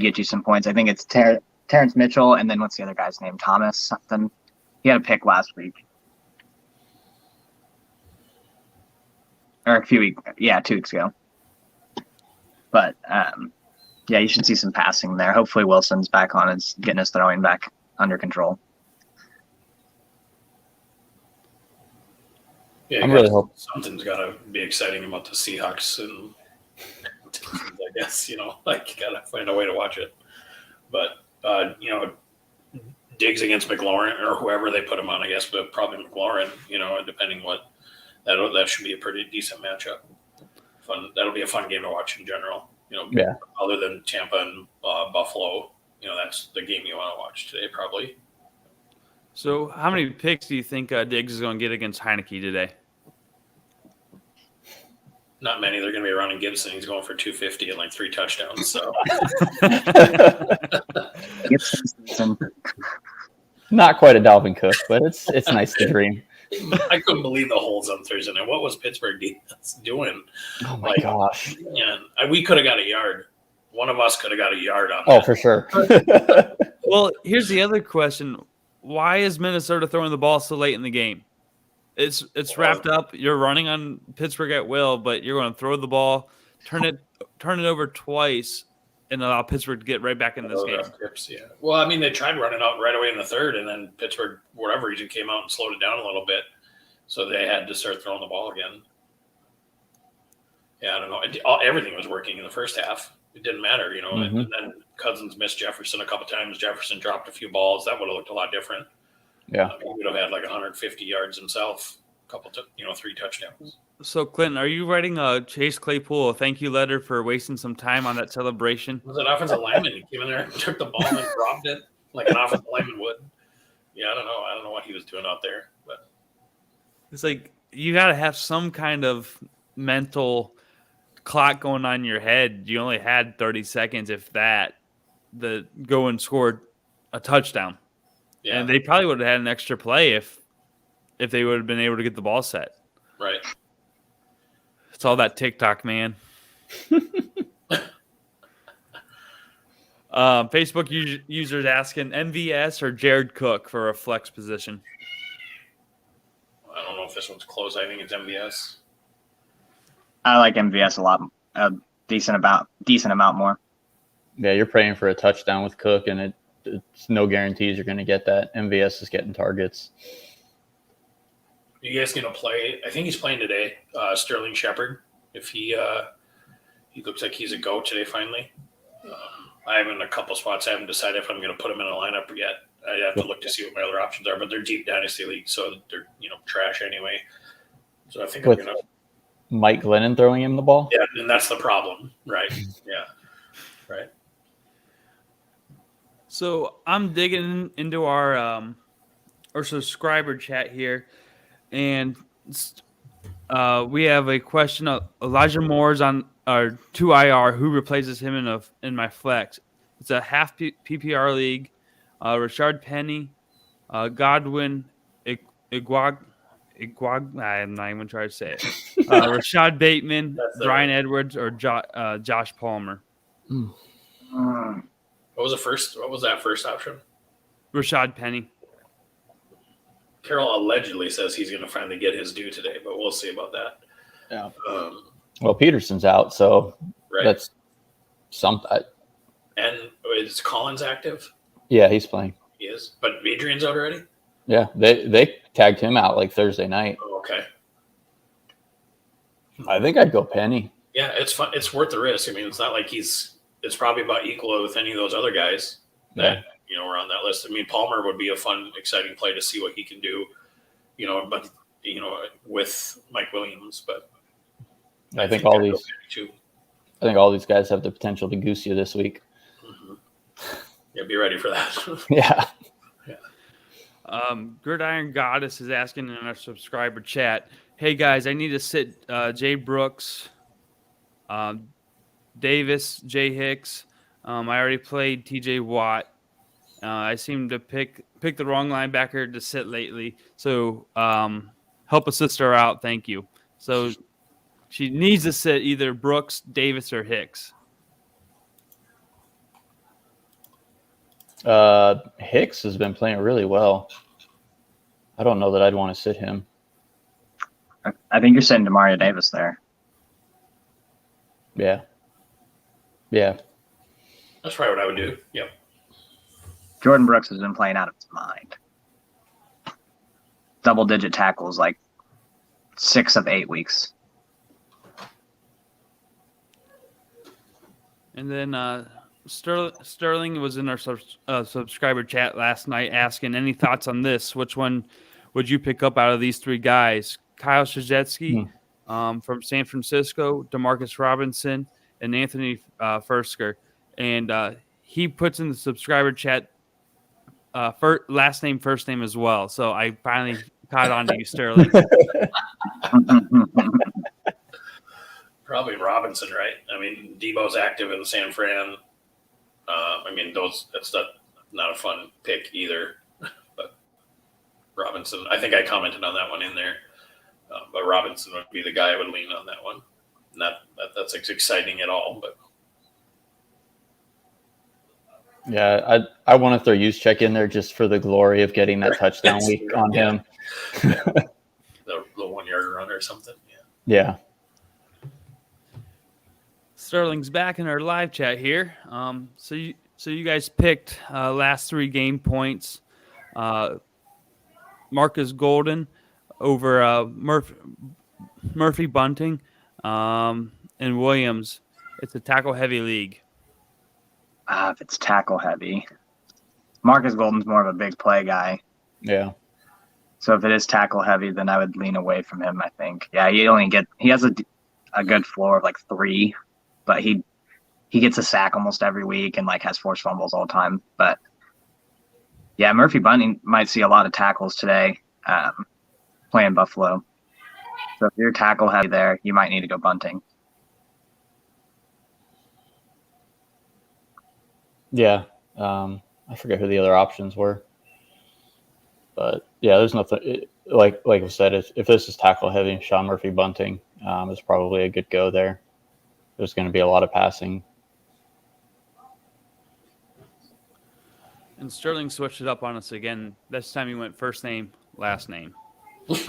get you some points. I think it's Terrence Mitchell, and then what's the other guy's name? Thomas something. He had a pick last week. Or 2 weeks ago. But Yeah, you should see some passing there. Hopefully Wilson's back on his getting his throwing back under control. Yeah, I'm really hoping something's got to be exciting about the Seahawks and Texans, I guess, you got to find a way to watch it. But, Diggs against McLaurin or whoever they put him on, I guess, but probably McLaurin, depending what that should be a pretty decent matchup. That'll be a fun game to watch in general. Yeah. Other than Tampa and Buffalo, that's the game you want to watch today, probably. So, how many picks do you think Diggs is going to get against Heineke today? Not many. They're going to be running Gibson. He's going for 250 and like 3 touchdowns. So, not quite a Dalvin Cook, but it's nice to dream. I couldn't believe the holds on Thursday night. What was Pittsburgh defense doing? Oh my gosh! Yeah, we could have got a yard. One of us could have got a yard on. Oh, for sure. Well, here's the other question: why is Minnesota throwing the ball so late in the game? It's wrapped up. You're running on Pittsburgh at will, but you're going to throw the ball, turn it over twice, and allow Pittsburgh to get right back in this game. Yeah. Well, I mean, they tried running out right away in the third, and then Pittsburgh, for whatever reason, came out and slowed it down a little bit. So they had to start throwing the ball again. Yeah, I don't know. Everything was working in the first half. It didn't matter, Mm-hmm. And then Cousins missed Jefferson a couple times. Jefferson dropped a few balls. That would have looked a lot different. Yeah. He would have had like 150 yards himself, 3 touchdowns. So, Clinton, are you writing a Chase Claypool a thank you letter for wasting some time on that celebration? It was an offensive lineman. He came in there and took the ball and dropped it like an offensive lineman would. Yeah, I don't know. I don't know what he was doing out there, but It's like you got to have some kind of mental clock going on in your head. You only had 30 seconds, if that, to go and score a touchdown. yeah, And they probably would have had an extra play if they would have been able to get the ball set. right. It's all that TikTok, man. Facebook users asking MVS or Jared Cook for a flex position. I don't know if this one's close. I think it's MVS. I like MVS a decent amount more. Yeah, you're praying for a touchdown with Cook, and it's no guarantees you're going to get that. MVS is getting targets. You guys gonna play? I think he's playing today. Sterling Shepard. If he looks like he's a go today finally. I have in a couple spots. I haven't decided if I'm going to put him in a lineup yet. I have to look to see what my other options are, but they're deep dynasty leagues, so they're trash anyway. So I think I'm With going to Mike Glennon throwing him the ball. Yeah, and that's the problem, right? Yeah, right. So I'm digging into our subscriber chat here, and we have a question. Elijah Moore's on our 2 IR. Who replaces him in my flex? It's a half PPR league. Rashard Penny, Godwin, I'm not even trying to say it. Rashad Bateman, Brian Edwards, or Josh Palmer. What was that first option? Rashad Penny. Carroll allegedly says he's going to finally get his due today, but we'll see about that. Yeah. Well, Peterson's out, so right. That's something. And is Collins active? Yeah, he's playing. He is, but Adrian's out already. Yeah, they tagged him out like Thursday night. Oh, okay. I think I'd go Penny. Yeah, it's fun. It's worth the risk. I mean, it's not like it's probably about equal with any of those other guys that were on that list. I mean, Palmer would be a fun, exciting play to see what he can do. But with Mike Williams, but I think all these guys have the potential to goose you this week. Mm-hmm. Yeah, be ready for that. Yeah. Gridiron Goddess is asking in our subscriber chat, hey guys, I need to sit Jay Brooks, Davis, Jay Hicks. I already played TJ Watt. I seem to pick the wrong linebacker to sit lately. So help a sister out. Thank you. So she needs to sit either Brooks, Davis, or Hicks. Hicks has been playing really well. I don't know that I'd want to sit him. I think you're sitting Demario Davis there. Yeah. That's probably what I would do. Yep. Jordan Brooks has been playing out of his mind. Double-digit tackles, like 6 of 8 weeks. And then Sterling was in our subscriber chat last night asking any thoughts on this. Which one would you pick up out of these 3 guys? Kyle Shajetsky from San Francisco, Demarcus Robinson, and Anthony Fursker. And he puts in the subscriber chat last name, first name as well. So I finally caught on to you, Sterling. Probably Robinson, right? I mean, Debo's active in San Fran. I mean, that's not a fun pick either. But Robinson, I think I commented on that one in there. But Robinson would be the guy I would lean on that one. Not that's exciting at all, but yeah, I want to throw Juszczyk in there just for the glory of getting that touchdown week on him. the 1-yard run or something. Yeah. Sterling's back in our live chat here. So you guys picked last 3 game points. Marcus Golden over Murphy Bunting and Williams. It's a tackle heavy league. If it's tackle heavy, Marcus Golden's more of a big play guy. Yeah. So if it is tackle heavy, then I would lean away from him, I think. Yeah, he has a good floor of like 3, but he gets a sack almost every week and like has forced fumbles all the time. But yeah, Murphy Bunting might see a lot of tackles today playing Buffalo. So if you're tackle heavy there, you might need to go Bunting. Yeah. I forget who the other options were. But yeah, there's nothing like I said, if this is tackle heavy, Sean Murphy Bunting is probably a good go there. There's going to be a lot of passing. And Sterling switched it up on us again. This time he went first name, last name. He's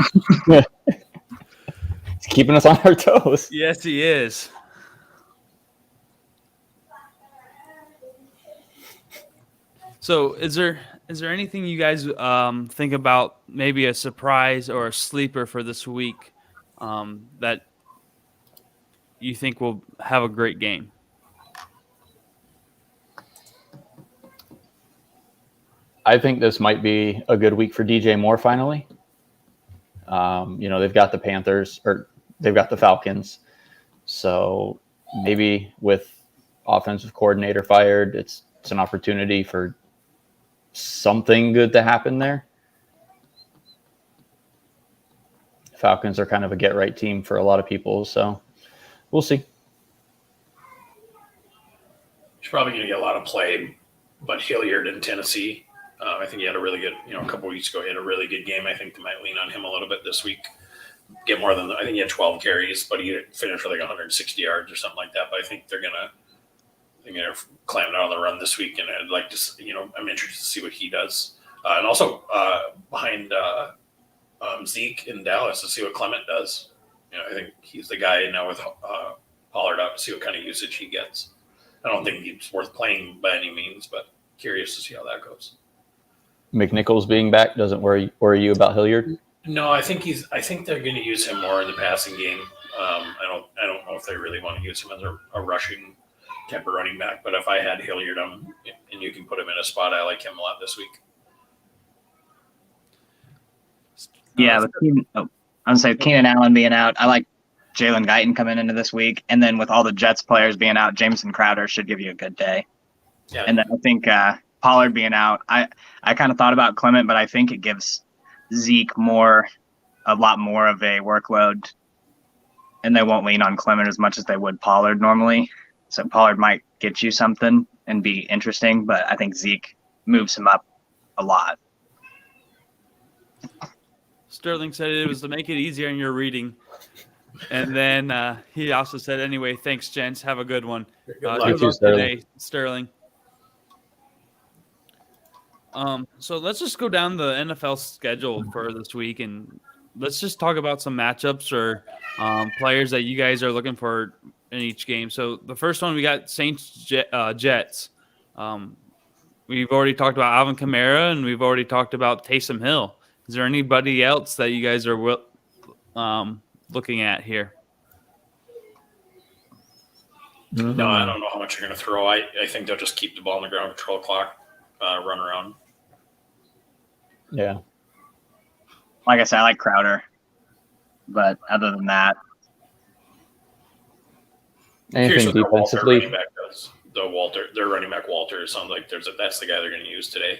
keeping us on our toes. Yes, he is. So is there anything you guys think about, maybe a surprise or a sleeper for this week that you think will have a great game? I think this might be a good week for DJ Moore finally. They've got the Panthers, or they've got the Falcons. So maybe with offensive coordinator fired, it's an opportunity for something good to happen there. Falcons are kind of a get-right team for a lot of people, so we'll see. he's probably going to get a lot of play. But Hilliard in Tennessee, I think he had a really good, a couple weeks ago, he had a really good game. I think they might lean on him a little bit this week. Get more than, I think he had 12 carries, but he finished with like 160 yards or something like that. But I think they're going to clamp down on the run this week. And I'd like to, I'm interested to see what he does. And also behind Zeke in Dallas to see what Clement does. I think he's the guy now with Pollard out to see what kind of usage he gets. I don't think he's worth playing by any means, but curious to see how that goes. McNichols being back doesn't worry you about Hilliard? No, I think they're going to use him more in the passing game. I don't know if they really want to use him as a rushing type of running back. But if I had Hilliard, and you can put him in a spot, I like him a lot this week. Yeah, with Keenan Allen being out, I like Jalen Guyton coming into this week, and then with all the Jets players being out, Jameson Crowder should give you a good day. Yeah. And then I think Pollard being out, I kind of thought about Clement, but I think it gives Zeke a lot more of a workload, and they won't lean on Clement as much as they would Pollard normally. So Pollard might get you something and be interesting, but I think Zeke moves him up a lot. Sterling said it was to make it easier in your reading. And then he also said, anyway, thanks, gents. Have a good one. Good luck. Good luck today, Sterling. So let's just go down the NFL schedule for this week, and let's just talk about some matchups or players that you guys are looking for in each game. So the first one, we got Saints Jets. We've already talked about Alvin Kamara, and we've already talked about Taysom Hill. Is there anybody else that you guys are looking at here? No, I don't know how much you're going to throw. I think they'll just keep the ball on the ground, control clock, run around. Yeah. Like I said, I like Crowder. But other than that, Anything defensively? Their running back Walter sounds like that's the guy they're going to use today.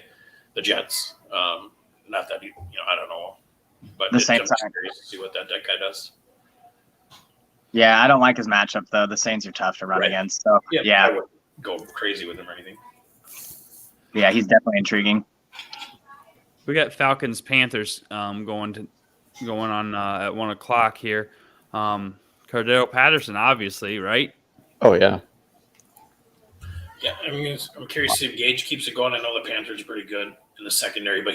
The Jets. Not that I don't know, but the I'm Saints curious to see what that guy does. Yeah, I don't like his matchup though. The Saints are tough to run against. So I wouldn't go crazy with him or anything. Yeah, he's definitely intriguing. We got Falcons Panthers going on at 1 o'clock here. Cordero Patterson, obviously, right? Oh yeah. Yeah, I mean, I'm curious to see if Gage keeps it going. I know the Panthers are pretty good in the secondary, but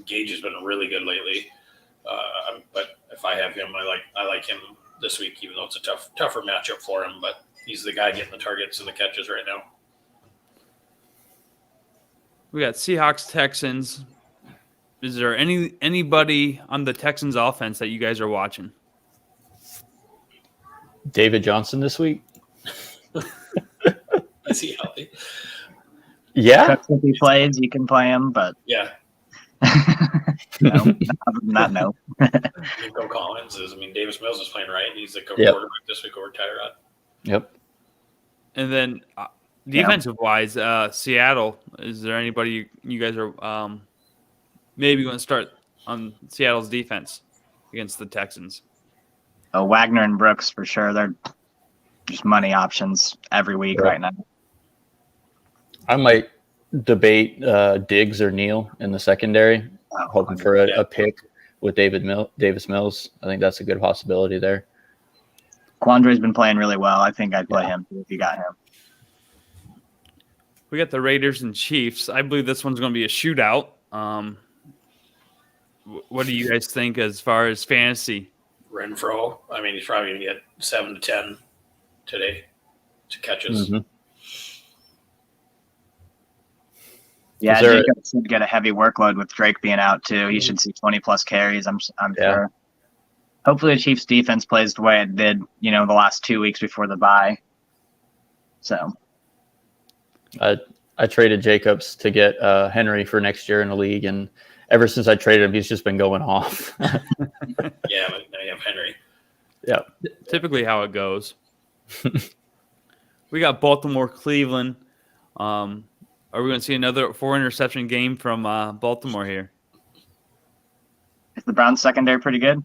Gage has been really good lately. But if I have him, I like him this week, even though it's a tougher matchup for him. But he's the guy getting the targets and the catches right now. We got Seahawks Texans. Is there anybody on the Texans offense that you guys are watching? David Johnson this week? Is he healthy? Yeah. If he plays, you can play him, but Yeah. no, other than that, no. Nico Collins is. Davis Mills is playing right. He's the quarterback this week over Tyrod. Yep. And then defensive-wise, Seattle, is there anybody you guys are maybe going to start on Seattle's defense against the Texans? Oh, Wagner and Brooks for sure. They're just money options every week right now. I might debate Diggs or Neal in the secondary, hoping for a pick with Davis Mills. I think that's a good possibility there. Quandre's been playing really well. I think I'd play him if you got him. We got the Raiders and Chiefs. I believe this one's going to be a shootout. What do you guys think as far as fantasy? Renfro. He's probably going to get 7 to 10 today to catches. Mm-hmm. Yeah, Jacob should get a heavy workload with Drake being out too. He should see 20+ carries. I'm sure. Hopefully, the Chiefs' defense plays the way it did, the last 2 weeks before the bye. So, I traded Jacobs to get Henry for next year in the league, and ever since I traded him, he's just been going off. Yeah, but now you have Henry. Yeah, typically how it goes. We got Baltimore, Cleveland. Are we going to see another 4-interception game from Baltimore here? Is the Browns secondary pretty good?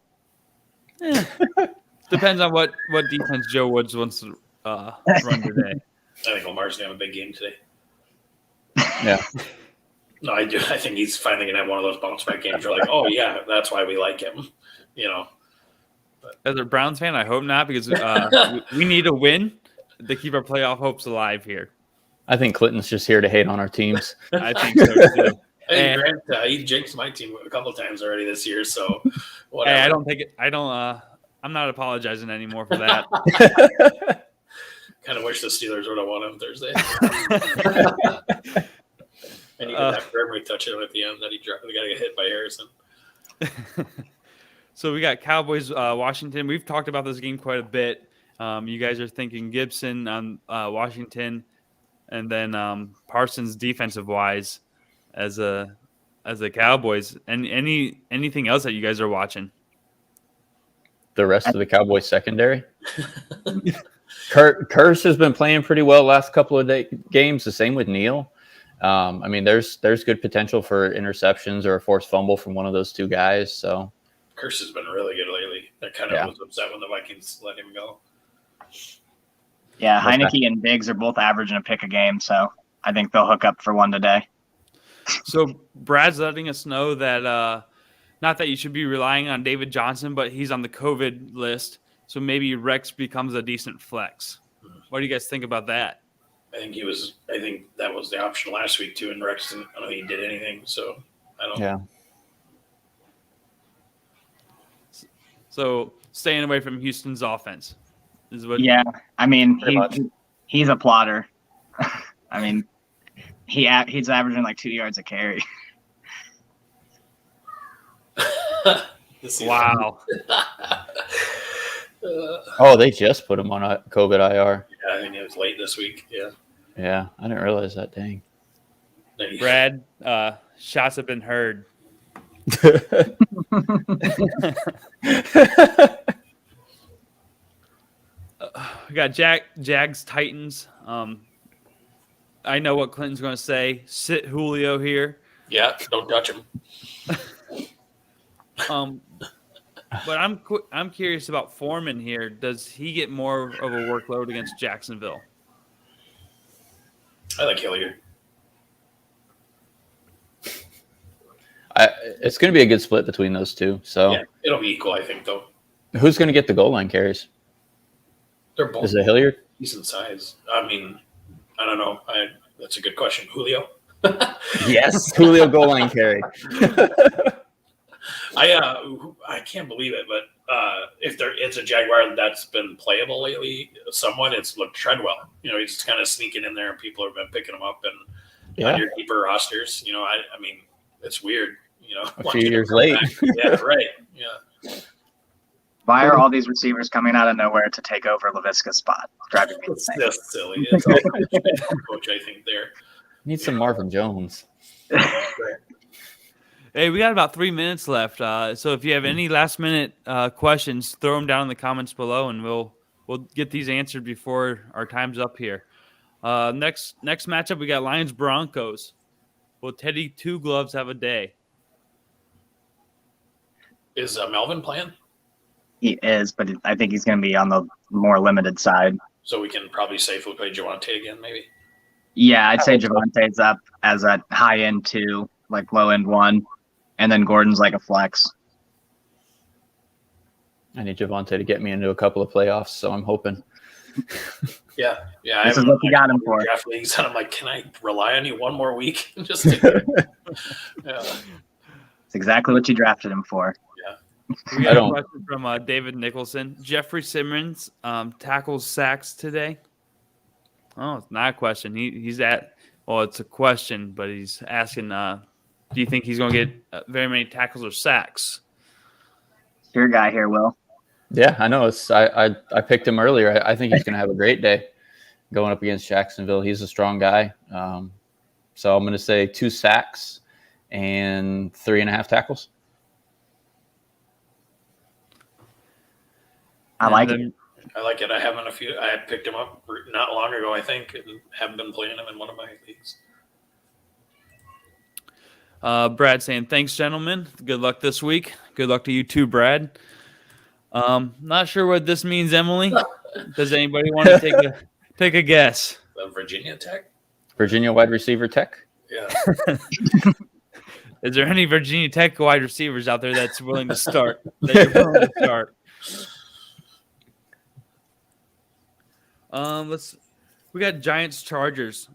Depends on what defense Joe Woods wants to run today. I think Lamar's going to have a big game today. Yeah. No, I do. I think he's finally going to have one of those bounce back games. You're like, oh, yeah, that's why we like him. But. As a Browns fan, I hope not, because we need a win to keep our playoff hopes alive here. I think Clinton's just here to hate on our teams. I think so too. Hey, Grant, he jinxed my team a couple times already this year, so whatever. Hey, I don't think it. I don't. I'm not apologizing anymore for that. Kind of wish the Steelers would have won on Thursday. And you got that Gregory touchdown at the end that he dropped. We got to get hit by Harrison. So we got Cowboys, Washington. We've talked about this game quite a bit. You guys are thinking Gibson on Washington, and then Parsons defensive wise as a Cowboys. And anything else that you guys are watching? The rest of the Cowboys secondary. Curse has been playing pretty well last couple of games. The same with Neal. There's good potential for interceptions or a forced fumble from one of those two guys. So Curse has been really good lately. That kind of was upset when the Vikings let him go. Yeah, Heineke and Diggs are both averaging a pick a game, so I think they'll hook up for one today. So Brad's letting us know that not that you should be relying on David Johnson, but he's on the COVID list. So maybe Rex becomes a decent flex. What do you guys think about that? I think that was the option last week too, and Rex didn't. I don't think he did anything. So I don't. Yeah. So staying away from Houston's offense is what. Yeah, he's a plotter. he's averaging like 2 yards a carry. Wow. Oh, they just put him on a COVID IR. Yeah, I think it was late this week. Yeah. Yeah, I didn't realize that. Dang. Brad, shots have been heard. We got Jags Titans. I know what Clinton's going to say. Sit Julio here. Yeah, don't touch him. But I'm curious about Foreman here. Does he get more of a workload against Jacksonville? I like Hilliard. It's going to be a good split between those two. So yeah, it'll be equal, I think, though. Who's going to get the goal line carries? They're both Is it Hilliard? decent size. I mean, I don't know. That's a good question. Julio? Yes, Julio goal line carry. I can't believe it, but if it's a Jaguar that's been playable lately, somewhat, it's looked Treadwell. He's kind of sneaking in there, and people have been picking him up and on your deeper rosters. I mean, it's weird. A few years late. Yeah, right. Yeah. Why are all these receivers coming out of nowhere to take over LaVisca's spot? Driving me It's insane. just silly. It's all coach, I think, there. Need some Marvin Jones. Hey, we got about 3 minutes left. So if you have any last minute questions, throw them down in the comments below, and we'll get these answered before our time's up here. Next matchup, we got Lions Broncos. Will Teddy Two Gloves have a day? Is Melvin playing? He is, but I think he's going to be on the more limited side. So we can probably safely play Javonte again, maybe. Yeah, I'd say Javonte's up as a high end 2, like low end 1, and then Gordon's like a flex. I need Javonte to get me into a couple of playoffs, so I'm hoping. Yeah. This is what you got him for. Draft leagues, and I'm like, can I rely on you one more week? Yeah. It's exactly what you drafted him for. We got a question from David Nicholson. Jeffrey Simmons tackles sacks today. Oh, it's not a question. He's it's a question, but he's asking, do you think he's going to get very many tackles or sacks? Your guy here, Will. Yeah, I know. I picked him earlier. I think he's going to have a great day going up against Jacksonville. He's a strong guy. So I'm going to say 2 sacks and 3.5 tackles. I like it. I like it. I picked him up not long ago, I think, and have been playing him in one of my leagues. Brad saying, thanks, gentlemen. Good luck this week. Good luck to you too, Brad. Not sure what this means, Emily. Does anybody want to take a guess? Virginia Tech? Virginia wide receiver Tech? Yeah. Is there any Virginia Tech wide receivers out there that's willing to start? That you're willing to start? We got Giants Chargers.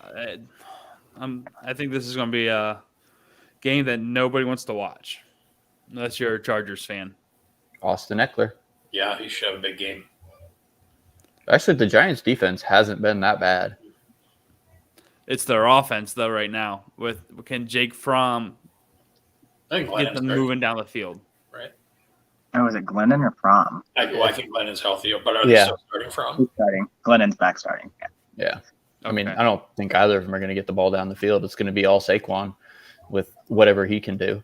I think this is going to be a game that nobody wants to watch, unless you're a Chargers fan. Austin Eckler. Yeah, he should have a big game. Actually, the Giants' defense hasn't been that bad. It's their offense, though, right now. Can Jake Fromm get them moving down the field? Right. Oh, is it Glennon or Fromm? I think Glenn is healthy, but are they still starting Fromm? He's starting. Glennon's back starting. Yeah. I mean, I don't think either of them are going to get the ball down the field. It's going to be all Saquon with whatever he can do.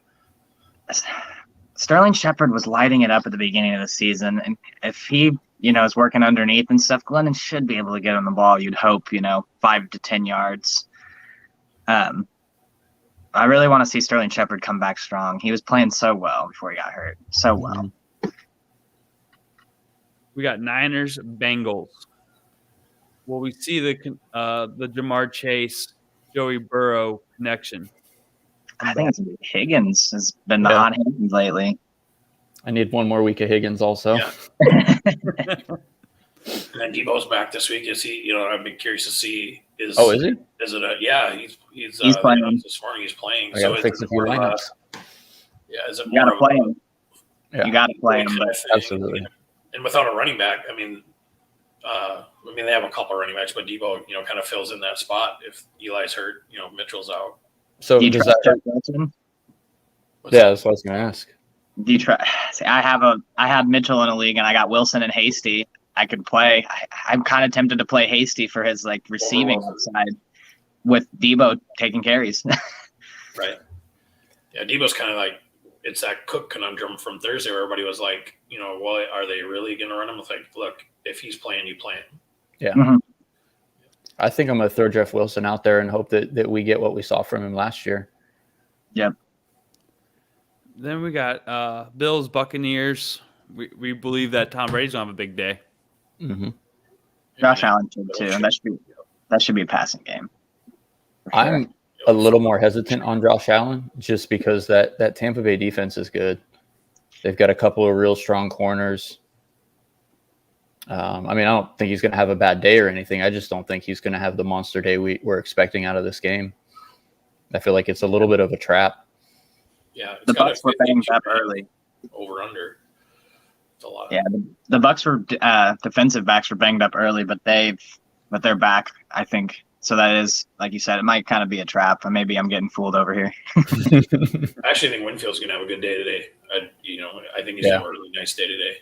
Sterling Shepard was lighting it up at the beginning of the season, and if he, is working underneath and stuff, Glennon should be able to get on the ball. You'd hope, 5 to 10 yards. I really want to see Sterling Shepard come back strong. He was playing so well before he got hurt. So well. We got Niners, Bengals. Will we see the Jamar Chase, Joey Burrow connection? I think it's Higgins has been the hot hand lately. I need one more week of Higgins also. Yeah. And then Debo's back this week. Is he? I've been curious to see. Is he? Is it he's playing this morning? He's playing. I gotta fix a few lineups. Is it you gotta play him? Yeah. You gotta play him. Absolutely. And without a running back, I mean, I mean, they have a couple running backs, but Debo, kind of fills in that spot if Eli's hurt. Mitchell's out. So Do you does trust that? Jeff Wilson? Yeah, that's what I was going to ask. Do you try? See, I had Mitchell in a league, and I got Wilson and Hasty. I could play. I'm kind of tempted to play Hasty for his receiving upside, with Debo taking carries. Right. Yeah, Debo's kind of it's that Cook conundrum from Thursday where everybody was like, well, are they really going to run him? It's like, look, if he's playing, you play him. Yeah. Mm-hmm. I think I'm going to throw Jeff Wilson out there and hope that we get what we saw from him last year. Yep. Then we got Bills, Buccaneers. We believe that Tom Brady's going to have a big day. Mm-hmm. Josh Allen should too, and that should be a passing game. Sure. I'm a little more hesitant on Josh Allen just because that Tampa Bay defense is good. They've got a couple of real strong corners. I don't think he's going to have a bad day or anything. I just don't think he's going to have the monster day we're expecting out of this game. I feel like it's a little bit of a trap. Yeah, the Bucs were banged up early. Over under. It's a lot. Yeah, the Bucs were defensive backs were banged up early, but they're back, I think. So that is, like you said, it might kind of be a trap. Maybe I'm getting fooled over here. I actually think Winfield's going to have a good day today. I think he's going to have a really nice day today.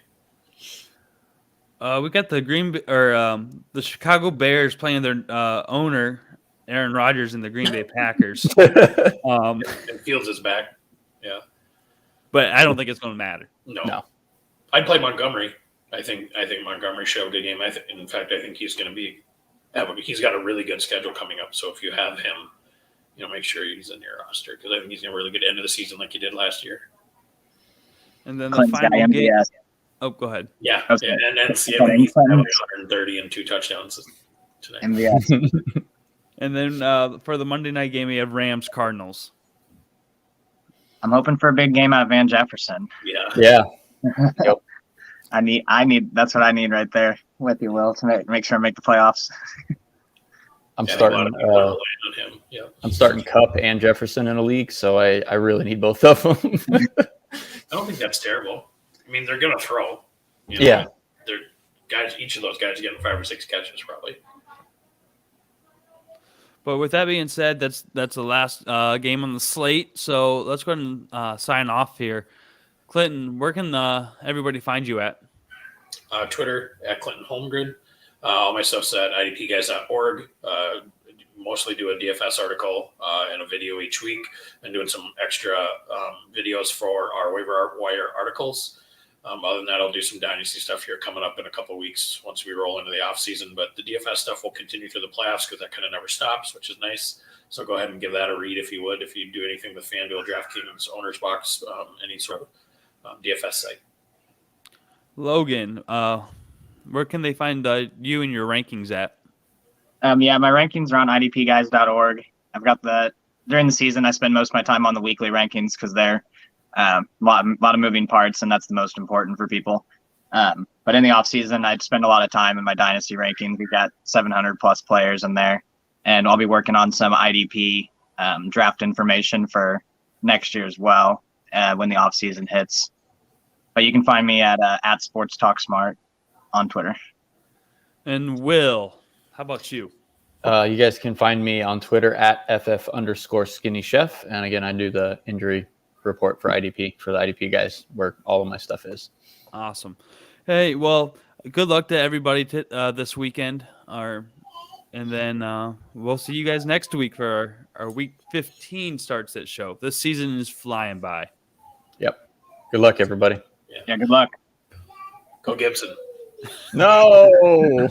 We got the Chicago Bears playing their owner, Aaron Rodgers, and the Green Bay Packers. And Fields is back. Yeah. But I don't think it's going to matter. No. I'd play Montgomery. I think Montgomery should have a good game. In fact, I think he's going to he's got a really good schedule coming up. So if you have him, make sure he's in your roster because I think he's going to have a really good end of the season like he did last year. And then the final game. Oh, go ahead. Yeah. And then he's having 130 and 2 touchdowns tonight. MVS. And then for the Monday night game, we have Rams Cardinals. I'm hoping for a big game out of Van Jefferson. Yeah. Yep. I need. That's what I need right there with you, Will, to make sure I make the playoffs. I'm starting. On him. Yeah. I'm starting Kupp and Jefferson in a league, so I really need both of them. I don't think that's terrible. I mean, they're going to throw. Yeah. They're guys. Each of those guys are getting 5 or 6 catches probably. But with that being said, that's the last game on the slate. So let's go ahead and sign off here. Clinton, where can everybody find you at? Twitter at Clinton Holmgren. All my stuff's at idpguys.org. Mostly do a DFS article and a video each week, and doing some extra videos for our waiver wire articles. Other than that, I'll do some dynasty stuff here coming up in a couple of weeks once we roll into the off season. But the DFS stuff will continue through the playoffs because that kind of never stops, which is nice. So go ahead and give that a read if you would. If you do anything with FanDuel, DraftKings, Owner's Box, any sort of DFS site. Logan, where can they find you and your rankings at? My rankings are on idpguys.org. I've got during the season, I spend most of my time on the weekly rankings because they're a lot of moving parts, and that's the most important for people. But in the off season, I'd spend a lot of time in my dynasty rankings. We've got 700 plus players in there, and I'll be working on some IDP draft information for next year as well when the off season hits. But you can find me at Sports Talk Smart on Twitter. And Will, how about you? You guys can find me on Twitter at @FF_skinny chef. And again, I do the injury report for IDP, for the IDP guys, where all of my stuff is. Awesome. Hey, well, good luck to everybody this weekend. And then we'll see you guys next week for our week 15 starts at show. This season is flying by. Yep. Good luck, everybody. Yeah, good luck. Go Gibson. No.